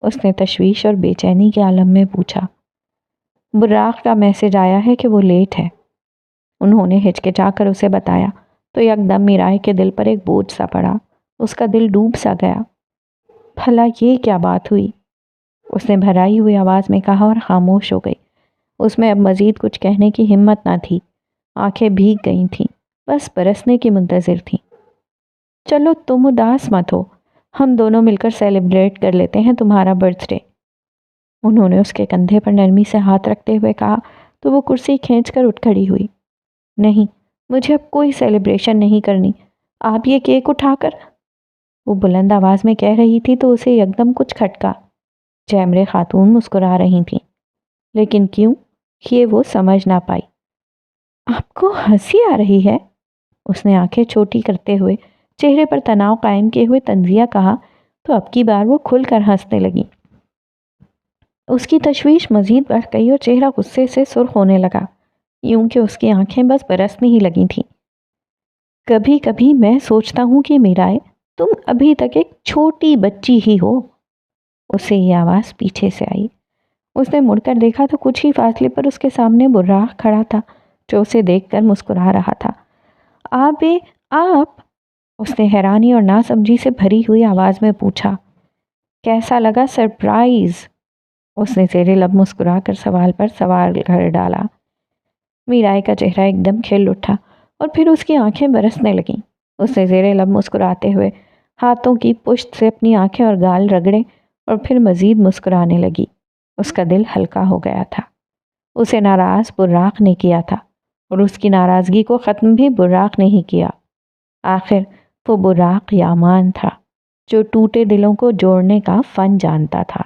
اس نے تشویش اور بے چینی کے عالم میں پوچھا۔ براق کا میسج آیا ہے کہ وہ لیٹ ہے۔ انہوں نے ہچکچا کر اسے بتایا تو یکدم میرائے کے دل پر ایک بوجھ سا پڑا۔ اس کا دل ڈوب سا گیا۔ بھلا یہ کیا بات ہوئی؟ اس نے بھرائی ہوئی آواز میں کہا اور خاموش ہو گئی۔ اس میں اب مزید کچھ کہنے کی ہمت نہ تھی۔ آنکھیں بھیگ گئی تھیں، بس برسنے کی منتظر تھیں۔ چلو تم اداس مت ہو، ہم دونوں مل کر سیلیبریٹ کر لیتے ہیں تمہارا برتھ ڈے۔ انہوں نے اس کے کندھے پر نرمی سے ہاتھ رکھتے ہوئے کہا تو وہ کرسی کھینچ کر اٹھ کھڑی ہوئی۔ نہیں، مجھے اب کوئی سیلیبریشن نہیں کرنی۔ آپ یہ کیک اٹھا کر، وہ بلند آواز میں کہہ رہی تھی تو اسے یکدم کچھ کھٹکا۔ جیمرے خاتون مسکرا رہی تھیں، لیکن کیوں، یہ وہ سمجھ نہ پائی۔ آپ کو ہنسی آ رہی ہے؟ اس نے آنکھیں چھوٹی کرتے ہوئے چہرے پر تناؤ قائم کیے ہوئے طنزیہ کہا تو اب کی بار وہ کھل کر ہنسنے لگی۔ اس کی تشویش مزید بڑھ گئی اور چہرہ غصے سے سرخ ہونے لگا، یوں کہ اس کی آنکھیں بس برسنے ہی لگی تھیں۔ کبھی کبھی میں سوچتا ہوں کہ میرائے، تم ابھی تک ایک چھوٹی بچی ہی ہو۔ اسے یہ آواز پیچھے سے آئی۔ اس نے مڑ کر دیکھا تو کچھ ہی فاصلے پر اس کے سامنے براق کھڑا تھا جو اسے دیکھ کر مسکرا رہا تھا۔ آپ، اس نے حیرانی اور ناسمجھی سے بھری ہوئی آواز میں پوچھا۔ کیسا لگا سرپرائز؟ اس نے زیر لب مسکرا کر سوال پر سوال کر ڈالا۔ میرائے کا چہرہ ایک دم کھل اٹھا اور پھر اس کی آنکھیں برسنے لگیں۔ اس نے زیر لب مسکراتے ہوئے ہاتھوں کی پشت سے اپنی آنکھیں اور گال رگڑے اور پھر مزید مسکرانے لگی۔ اس کا دل ہلکا ہو گیا تھا۔ اسے ناراض براق نے کیا تھا اور اس کی ناراضگی کو ختم بھی براق نے ہی کیا۔ آخر وہ براق یامان تھا جو ٹوٹے دلوں کو جوڑنے کا فن جانتا تھا۔